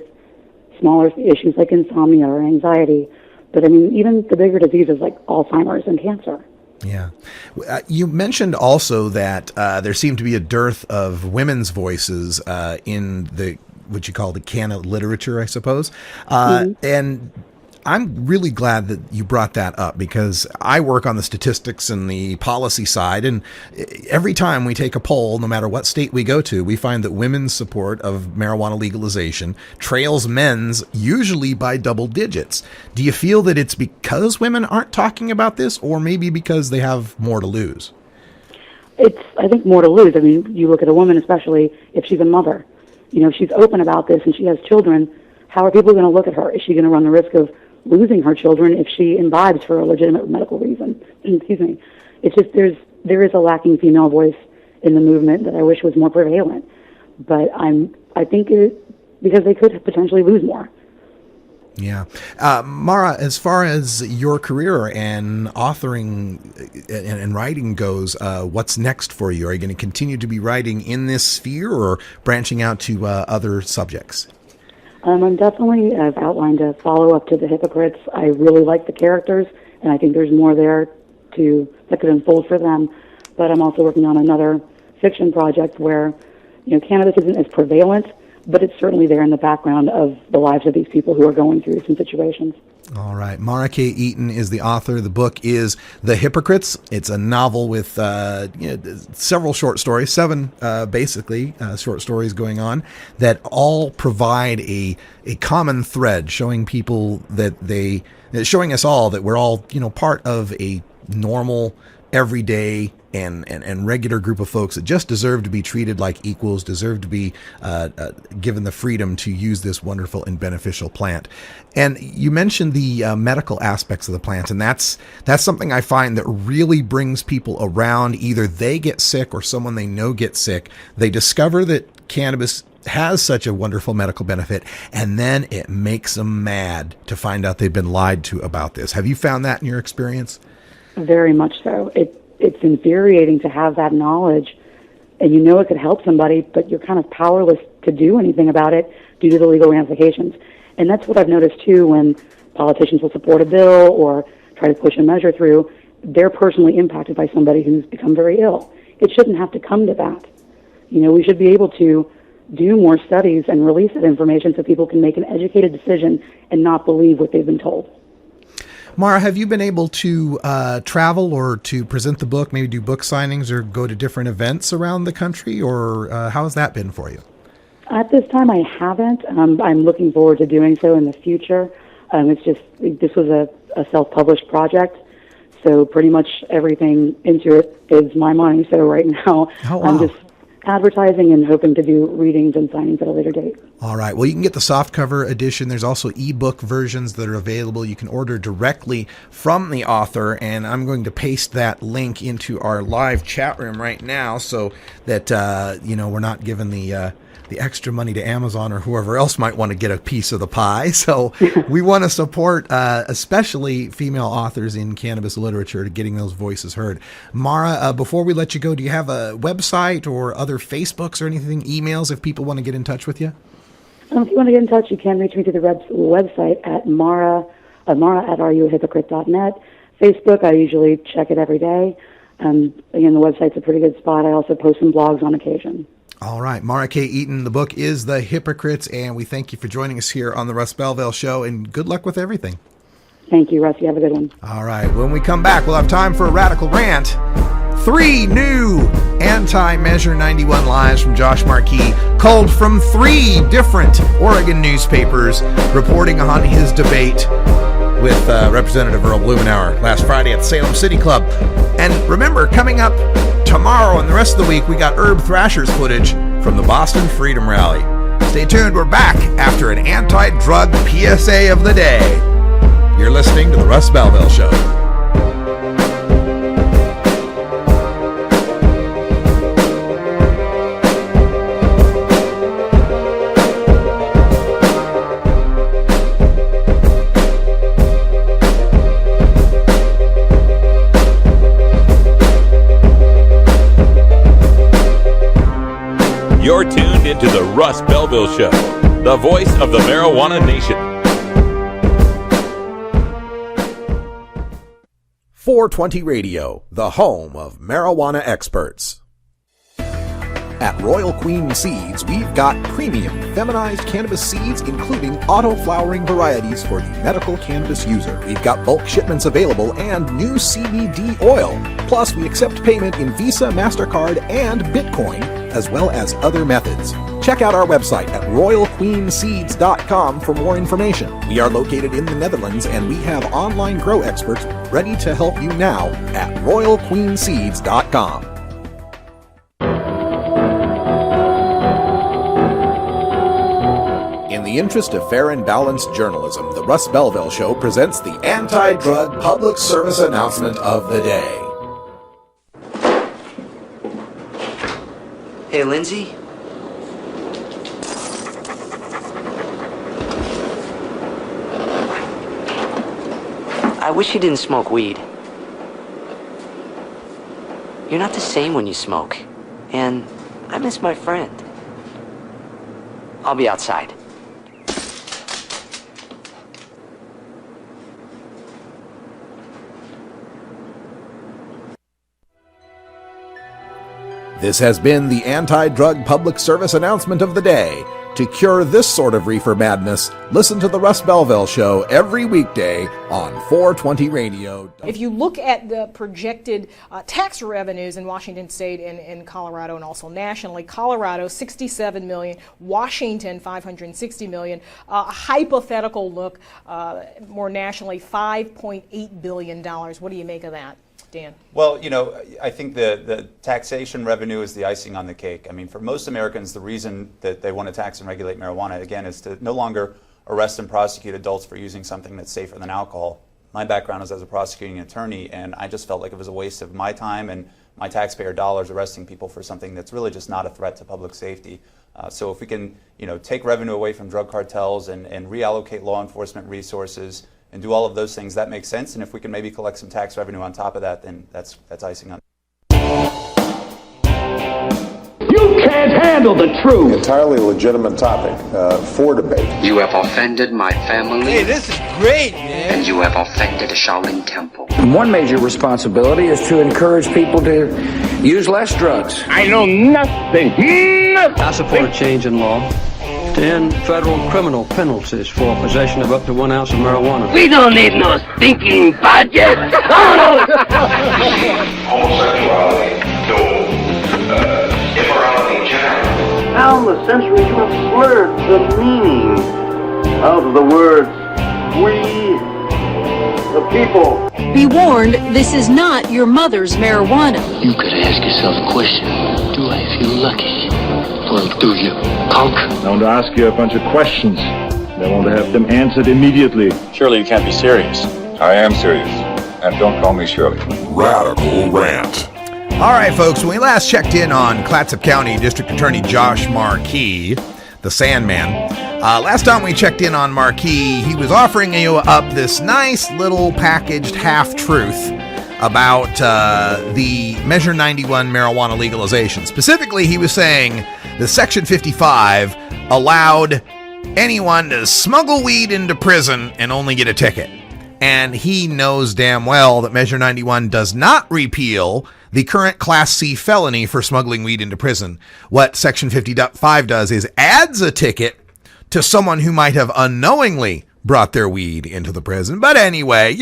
Speaker 19: smaller issues like insomnia or anxiety, but I mean, even the bigger diseases like Alzheimer's and cancer.
Speaker 4: Yeah. You mentioned also that there seemed to be a dearth of women's voices in the, what you call the canon literature, I suppose. And I'm really glad that you brought that up, because I work on the statistics and the policy side, and every time we take a poll, no matter what state we go to, we find that women's support of marijuana legalization trails men's usually by double digits. Do you feel that it's because women aren't talking about this, or maybe because they have more to lose?
Speaker 19: It's, I think, more to lose. I mean, you look at a woman, especially if she's a mother. If she's open about this and she has children, how are people going to look at her? Is she going to run the risk of losing her children if she imbibes for a legitimate medical reason? Excuse me. It's just there is a lacking female voice in the movement that I wish was more prevalent. But I think because they could potentially lose more.
Speaker 4: Yeah. Mara, as far as your career and authoring and writing goes, what's next for you? Are you going to continue to be writing in this sphere, or branching out to other subjects?
Speaker 19: I'm definitely, I've outlined a follow-up to The Hypocrites. I really like the characters, and I think there's more there that could unfold for them. But I'm also working on another fiction project where, cannabis isn't as prevalent, but it's certainly there in the background of the lives of these people who are going through some situations.
Speaker 4: All right. Mara K. Eaton is the author. The book is The Hypocrites. It's a novel with several short stories, 7 basically short stories going on that all provide a common thread, showing people showing us all that we're all part of a normal, everyday and regular group of folks that just deserve to be treated like equals, deserve to be given the freedom to use this wonderful and beneficial plant. And you mentioned the medical aspects of the plant, and that's something I find that really brings people around. Either they get sick or someone they know gets sick. They discover that cannabis has such a wonderful medical benefit, and then it makes them mad to find out they've been lied to about this. Have you found that in your experience?
Speaker 19: Very much so. It's infuriating to have that knowledge, and you know it could help somebody, but you're kind of powerless to do anything about it due to the legal ramifications. And that's what I've noticed too when politicians will support a bill or try to push a measure through. They're personally impacted by somebody who's become very ill. It shouldn't have to come to that. We should be able to do more studies and release that information so people can make an educated decision and not believe what they've been told.
Speaker 4: Mara, have you been able to travel or to present the book, maybe do book signings or go to different events around the country, or how has that been for you?
Speaker 19: At this time, I haven't. I'm looking forward to doing so in the future. This was a self-published project, so pretty much everything into it is my money. So right now, I'm just advertising and hoping to do readings and signings at a later date.
Speaker 4: All right. Well, you can get the softcover edition. There's also ebook versions that are available. You can order directly from the author, and I'm going to paste that link into our live chat room right now so that we're not giving the extra money to Amazon or whoever else might want to get a piece of the pie. So we want to support especially female authors in cannabis literature to getting those voices heard. Mara, before we let you go, do you have a website or other Facebooks or anything, emails if people want to get in touch with you?
Speaker 19: If you want to get in touch, you can reach me through the website at Mara at areyoahypocrite.net. Facebook, I usually check it every day. Again, the website's a pretty good spot. I also post some blogs on occasion.
Speaker 4: All right. Mara K. Eaton, the book is The Hypocrites, and we thank you for joining us here on the Russ Belville Show, and good luck with everything.
Speaker 19: Thank you, Russ. You have a good one.
Speaker 4: All right. When we come back, we'll have time for a radical rant. 3 new anti-Measure 91 lives from Josh Markey, culled from 3 different Oregon newspapers, reporting on his debate with Representative Earl Blumenauer last Friday at the Salem City Club. And remember, coming up tomorrow and the rest of the week, we got Herb Thrasher's footage from the Boston Freedom Rally. Stay tuned. We're back after an anti-drug PSA of the day. You're listening to the Russ Belville Show.
Speaker 2: You're tuned into the Russ Belville Show, the voice of the marijuana nation.
Speaker 17: 420 Radio, the home of marijuana experts. At Royal Queen Seeds, we've got premium feminized cannabis seeds, including auto-flowering varieties for the medical cannabis user. We've got bulk shipments available and new CBD oil. Plus, we accept payment in Visa, MasterCard, and Bitcoin, as well as other methods. Check out our website at royalqueenseeds.com for more information. We are located in the Netherlands, and we have online grow experts ready to help you now at royalqueenseeds.com. In the interest of fair and balanced journalism, the Russ Belville Show presents the anti-drug public service announcement of the day.
Speaker 20: Hey, Lindsay? I wish you didn't smoke weed. You're not the same when you smoke, and I miss my friend. I'll be outside.
Speaker 17: This has been the anti-drug public service announcement of the day, To cure this sort of reefer madness, listen to the Russ Belville Show every weekday on 420 Radio.
Speaker 21: If you look at the projected tax revenues in Washington State and in Colorado and also nationally, Colorado 67 million, Washington 560 million, a hypothetical look more nationally, $5.8 billion. What do you make of that, Dan?
Speaker 22: Well, I think the taxation revenue is the icing on the cake. I mean, for most Americans, the reason that they want to tax and regulate marijuana, again, is to no longer arrest and prosecute adults for using something that's safer than alcohol. My background is as a prosecuting attorney, and I just felt like it was a waste of my time and my taxpayer dollars arresting people for something that's really just not a threat to public safety. So if we can, take revenue away from drug cartels and reallocate law enforcement resources and do all of those things, that makes sense. And if we can maybe collect some tax revenue on top of that, then that's icing on.
Speaker 23: You can't handle the truth.
Speaker 24: Entirely legitimate topic for debate.
Speaker 25: You have offended my family.
Speaker 23: Hey, this is great, man.
Speaker 25: And you have offended a Shaolin temple.
Speaker 18: One major responsibility is to encourage people to use less drugs.
Speaker 23: I know nothing.
Speaker 26: I support a change in law to end federal criminal penalties for possession of up to 1 ounce of marijuana.
Speaker 23: We don't need no stinking budget.
Speaker 27: Homosexuality, no. Immorality in general.
Speaker 23: Down the centuries, you have slurred the meaning of the words we, the people.
Speaker 28: Be warned, this is not your mother's marijuana.
Speaker 29: You could ask yourself a question. Do I feel lucky? Well, do you, punk?
Speaker 30: I want to ask you a bunch of questions. I want to have them answered immediately.
Speaker 31: Surely you can't be serious.
Speaker 30: I am serious. And don't call me Shirley.
Speaker 17: Radical Rant. All right, folks, when we last checked in on Clatsop County District Attorney Josh Markey, the Sandman, last time we checked in on Markey, he was offering you up this nice little packaged half-truth about the Measure 91 marijuana legalization. Specifically, he was saying the Section 55 allowed anyone to smuggle weed into prison and only get a ticket. And he knows damn well that Measure 91 does not repeal the current Class C felony for smuggling weed into prison. What Section 55 does is adds a ticket to someone who might have unknowingly brought their weed into the prison. But anyway,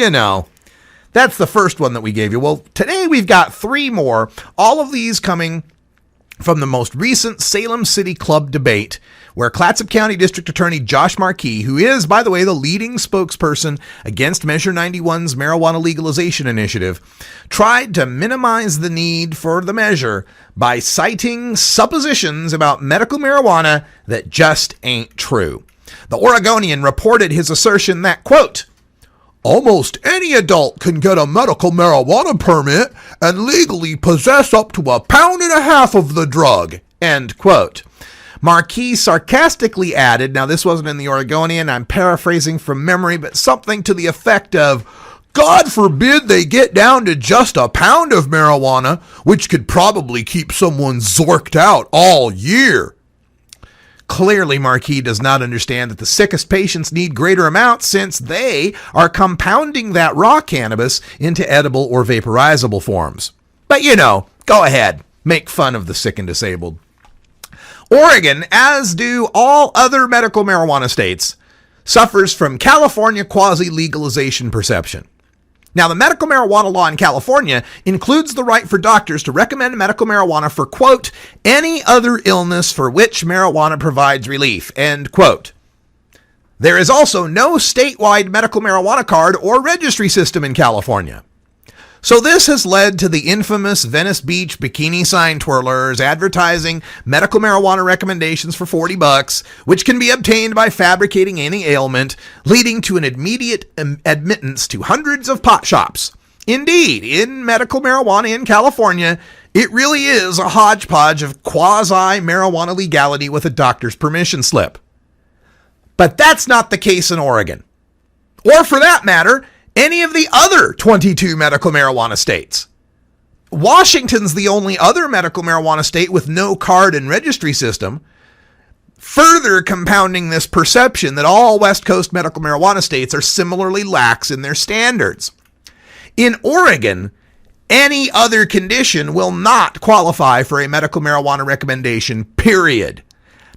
Speaker 17: that's the first one that we gave you. Well, today we've got 3 more, all of these coming from the most recent Salem City Club debate, where Clatsop County District Attorney Josh Markey, who is, by the way, the leading spokesperson against Measure 91's marijuana legalization initiative, tried to minimize the need for the measure by citing suppositions about medical marijuana that just ain't true. The Oregonian reported his assertion that, quote, almost any adult can get a medical marijuana permit and legally possess up to 1.5 pounds of the drug, end quote. Markey sarcastically added, now this wasn't in the Oregonian, I'm paraphrasing from memory, but something to the effect of, God forbid they get down to just 1 pound of marijuana, which could probably keep someone zorked out all year. Clearly, Markey does not understand that the sickest patients need greater amounts since they are compounding that raw cannabis into edible or vaporizable forms. But go ahead, make fun of the sick and disabled. Oregon, as do all other medical marijuana states, suffers from California quasi-legalization perception. Now, the medical marijuana law in California includes the right for doctors to recommend medical marijuana for, quote, any other illness for which marijuana provides relief, end quote. There is also no statewide medical marijuana card or registry system in California. So this has led to the infamous Venice Beach bikini sign twirlers advertising medical marijuana recommendations for $40, which can be obtained by fabricating any ailment, leading to an immediate admittance to hundreds of pot shops. Indeed, in medical marijuana in California, it really is a hodgepodge of quasi-marijuana legality with a doctor's permission slip. But that's not the case in Oregon. Or for that matter, any of the other 22 medical marijuana states. Washington's the only other medical marijuana state with no card and registry system, further compounding this perception that all West Coast medical marijuana states are similarly lax in their standards. In Oregon, any other condition will not qualify for a medical marijuana recommendation, period.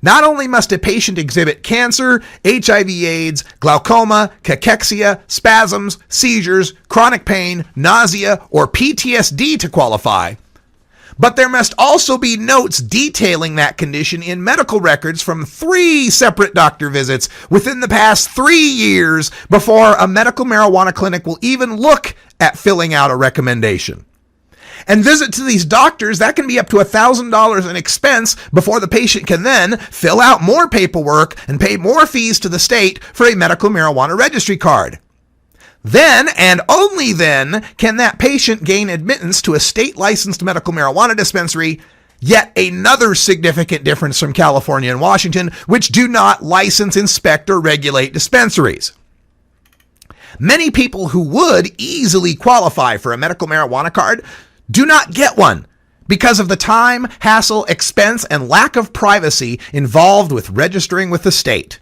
Speaker 4: Not only must a patient exhibit cancer, HIV/AIDS, glaucoma, cachexia, spasms, seizures, chronic pain, nausea, or PTSD to qualify, but there must also be notes detailing that condition in medical records from 3 separate doctor visits within the past 3 years before a medical marijuana clinic will even look at filling out a recommendation. And visit to these doctors, that can be up to $1,000 in expense before the patient can then fill out more paperwork and pay more fees to the state for a medical marijuana registry card. Then, and only then, can that patient gain admittance to a state-licensed medical marijuana dispensary, yet another significant difference from California and Washington, which do not license, inspect, or regulate dispensaries. Many people who would easily qualify for a medical marijuana card do not get one because of the time, hassle, expense, and lack of privacy involved with registering with the state.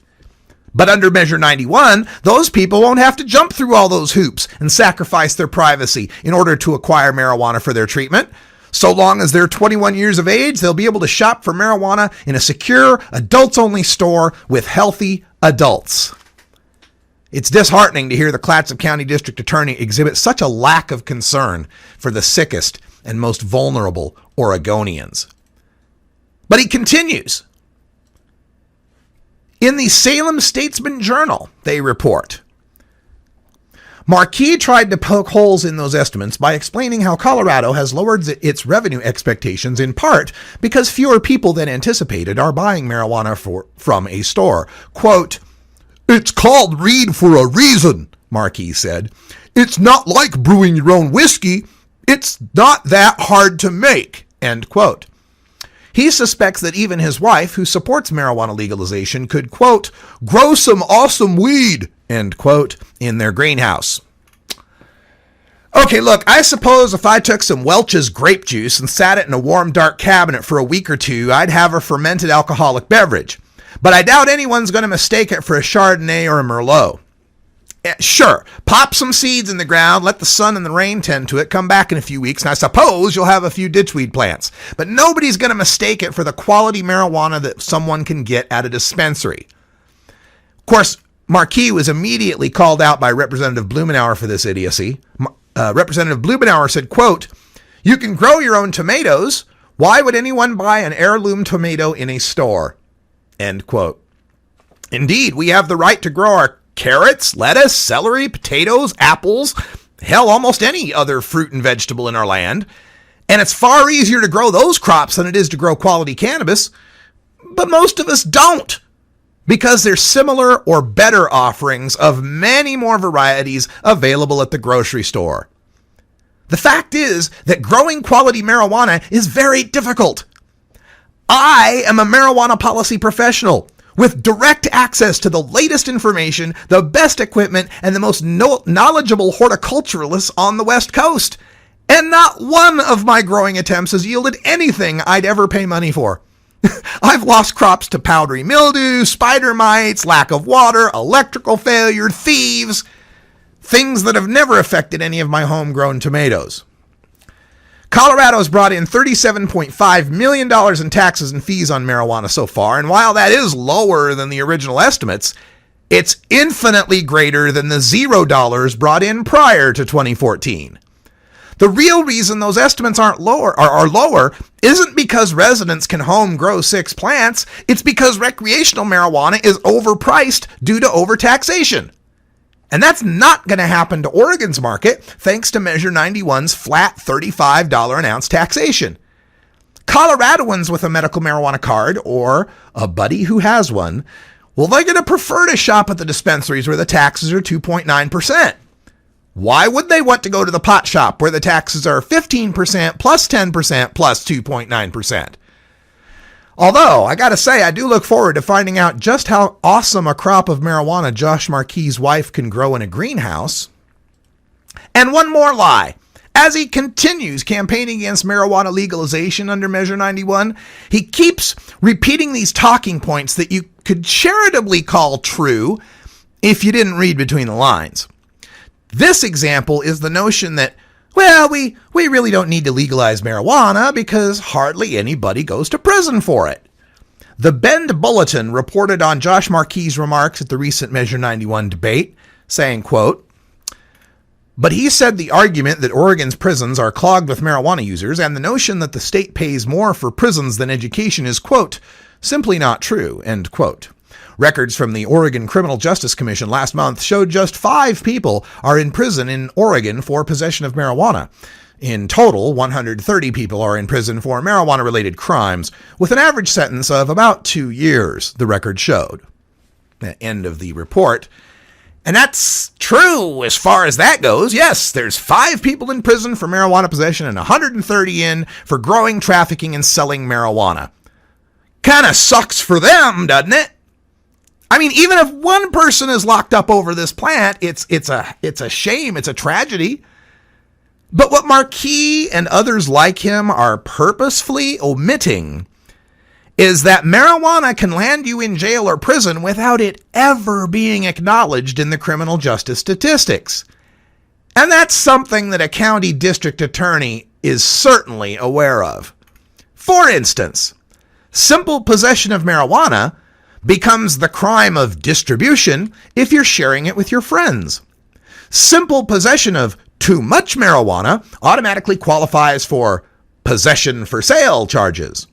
Speaker 4: But under Measure 91, those people won't have to jump through all those hoops and sacrifice their privacy in order to acquire marijuana for their treatment. So long as they're 21 years of age, they'll be able to shop for marijuana in a secure, adults-only store with healthy adults. It's disheartening to hear the Clatsop County District Attorney exhibit such a lack of concern for the sickest and most vulnerable Oregonians. But he continues. In the Salem Statesman Journal, they report, Marquis tried to poke holes in those estimates by explaining how Colorado has lowered its revenue expectations in part because fewer people than anticipated are buying marijuana from a store. Quote, "It's called Reed for a reason," Marquis said. "It's not like brewing your own whiskey. It's not that hard to make." End quote. He suspects that even his wife, who supports marijuana legalization, could, quote, "grow some awesome weed," end quote, in their greenhouse. Okay, look, I suppose if I took some Welch's grape juice and sat it in a warm, dark cabinet for a week or two, I'd have a fermented alcoholic beverage. But I doubt anyone's going to mistake it for a Chardonnay or a Merlot. Sure, pop some seeds in the ground, let the sun and the rain tend to it, come back in a few weeks, and I suppose you'll have a few ditchweed plants. But nobody's going to mistake it for the quality marijuana that someone can get at a dispensary. Of course, Marquis was immediately called out by Representative Blumenauer for this idiocy. Representative Blumenauer said, quote, "You can grow your own tomatoes. Why would anyone buy an heirloom tomato in a store?" End quote. Indeed, we have the right to grow our carrots, lettuce, celery, potatoes, apples, hell, almost any other fruit and vegetable in our land. And it's far easier to grow those crops than it is to grow quality cannabis. But most of us don't, because there's similar or better offerings of many more varieties available at the grocery store. The fact is that growing quality marijuana is very difficult. I am a marijuana policy professional with direct access to the latest information, the best equipment, and the most knowledgeable horticulturalists on the West Coast. And not one of my growing attempts has yielded anything I'd ever pay money for. I've lost crops to powdery mildew, spider mites, lack of water, electrical failure, thieves, things that have never affected any of my homegrown tomatoes. Colorado's brought in $37.5 million in taxes and fees on marijuana so far, and while that is lower than the original estimates, it's infinitely greater than the $0 brought in prior to 2014. The real reason those estimates are lower isn't because residents can home grow 6 plants, it's because recreational marijuana is overpriced due to overtaxation. And that's not going to happen to Oregon's market, thanks to Measure 91's flat $35 an ounce taxation. Coloradoans with a medical marijuana card, or a buddy who has one, well, they're going to prefer to shop at the dispensaries where the taxes are 2.9%. Why would they want to go to the pot shop where the taxes are 15% plus 10% plus 2.9%? Although, I gotta say, I do look forward to finding out just how awesome a crop of marijuana Josh Marquis' wife can grow in a greenhouse. And one more lie. As he continues campaigning against marijuana legalization under Measure 91, he keeps repeating these talking points that you could charitably call true if you didn't read between the lines. This example is the notion that, well, we really don't need to legalize marijuana because hardly anybody goes to prison for it. The Bend Bulletin reported on Josh Markey's remarks at the recent Measure 91 debate, saying, quote, "But he said the argument that Oregon's prisons are clogged with marijuana users and the notion that the state pays more for prisons than education is, quote, simply not true," end quote. Records from the Oregon Criminal Justice Commission last month showed just 5 people are in prison in Oregon for possession of marijuana. In total, 130 people are in prison for marijuana-related crimes, with an average sentence of about 2 years, the record showed. The end of the report. And that's true as far as that goes. Yes, there's 5 people in prison for marijuana possession and 130 in for growing, trafficking, and selling marijuana. Kind of sucks for them, doesn't it? I mean, even if one person is locked up over this plant, it's a shame, it's a tragedy. But what Markey and others like him are purposefully omitting is that marijuana can land you in jail or prison without it ever being acknowledged in the criminal justice statistics. And that's something that a county district attorney is certainly aware of. For instance, simple possession of marijuana becomes the crime of distribution if you're sharing it with your friends. Simple possession of too much marijuana automatically qualifies for possession for sale charges.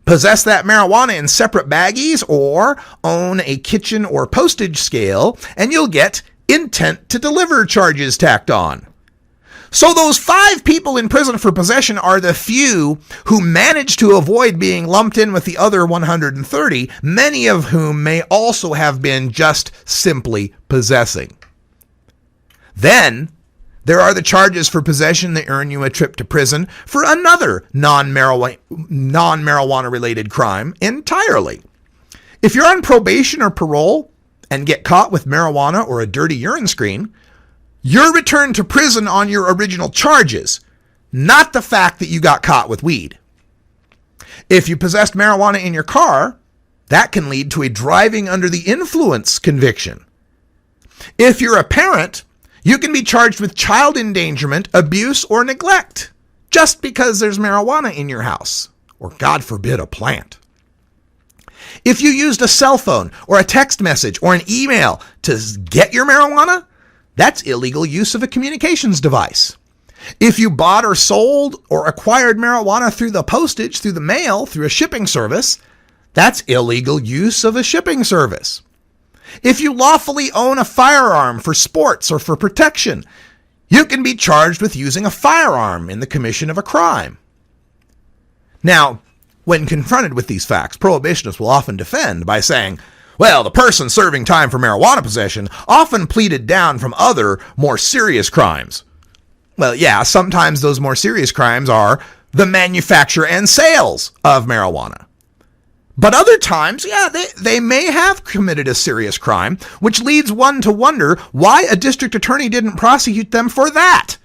Speaker 4: Possess that marijuana in separate baggies or own a kitchen or postage scale, and you'll get intent to deliver charges tacked on. So those 5 people in prison for possession are the few who manage to avoid being lumped in with the other 130, many of whom may also have been just simply possessing. Then there are the charges for possession that earn you a trip to prison for another non-marijuana related crime entirely. If you're on probation or parole and get caught with marijuana or a dirty urine screen, you're returned to prison on your original charges, not the fact that you got caught with weed. If you possessed marijuana in your car, that can lead to a driving under the influence conviction. If you're a parent, you can be charged with child endangerment, abuse, or neglect just because there's marijuana in your house, or God forbid, a plant. If you used a cell phone or a text message or an email to get your marijuana, that's illegal use of a communications device. If you bought or sold or acquired marijuana through the postage, through the mail, through a shipping service, that's illegal use of a shipping service. If you lawfully own a firearm for sports or for protection, you can be charged with using a firearm in the commission of a crime. Now, when confronted with these facts, prohibitionists will often defend by saying, well, the person serving time for marijuana possession often pleaded down from other, more serious crimes. Well, yeah, sometimes those more serious crimes are the manufacture and sales of marijuana. But other times, yeah, they may have committed a serious crime, which leads one to wonder why a district attorney didn't prosecute them for that.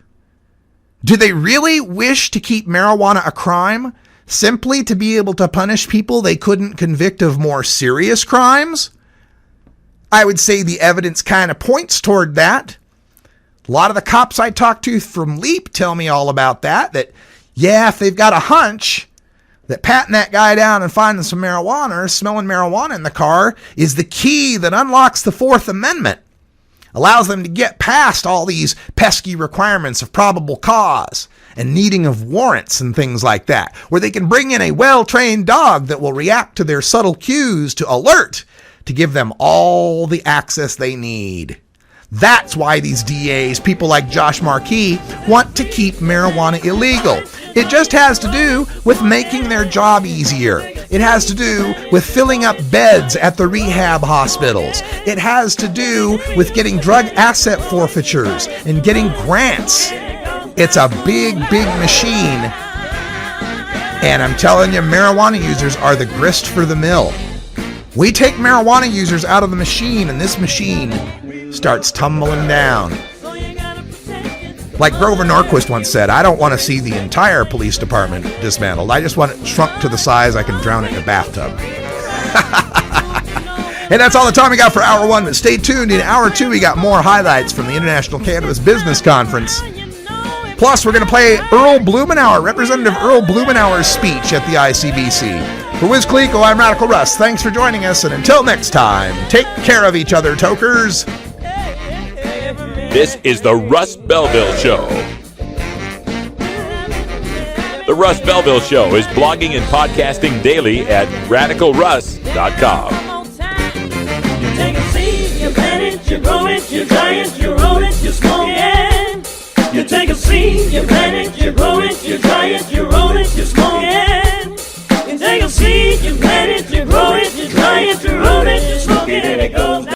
Speaker 4: Do they really wish to keep marijuana a crime simply to be able to punish people they couldn't convict of more serious crimes? I would say the evidence kind of points toward that. A lot of the cops I talk to from LEAP tell me all about that, yeah, if they've got a hunch that patting that guy down and finding some marijuana or smelling marijuana in the car is the key that unlocks the Fourth Amendment, allows them to get past all these pesky requirements of probable cause and needing of warrants and things like that, where they can bring in a well-trained dog that will react to their subtle cues to alert, to give them all the access they need. That's why these DAs, people like Josh Markey, want to keep marijuana illegal. It just has to do with making their job easier. It has to do with filling up beds at the rehab hospitals. It has to do with getting drug asset forfeitures and getting grants. It's a big, big machine. And I'm telling you, marijuana users are the grist for the mill. We take marijuana users out of the machine, and this machine starts tumbling down. Like Grover Norquist once said, I don't want to see the entire police department dismantled. I just want it shrunk to the size I can drown it in a bathtub. And that's all the time we got for Hour 1, but stay tuned. In Hour 2, we got more highlights from the International Cannabis Business Conference. Plus, we're going to play Earl Blumenauer, Representative Earl Blumenauer's speech at the ICBC. For Wiz Calico, I'm Radical Russ. Thanks for joining us, and until next time, take care of each other, tokers.
Speaker 2: This is the Russ Belville Show. The Russ Belville Show is blogging and podcasting daily at radicalruss.com.
Speaker 1: You take a seed, you plant it, you grow it, you dry it, you roll it, you smoke it. You take a seed, you plant it, you grow it, you dry it, you roll it, you smoke it. You take a seed, you plant it, you grow it, you dry it, you roll it, you smoke it, and it goes down.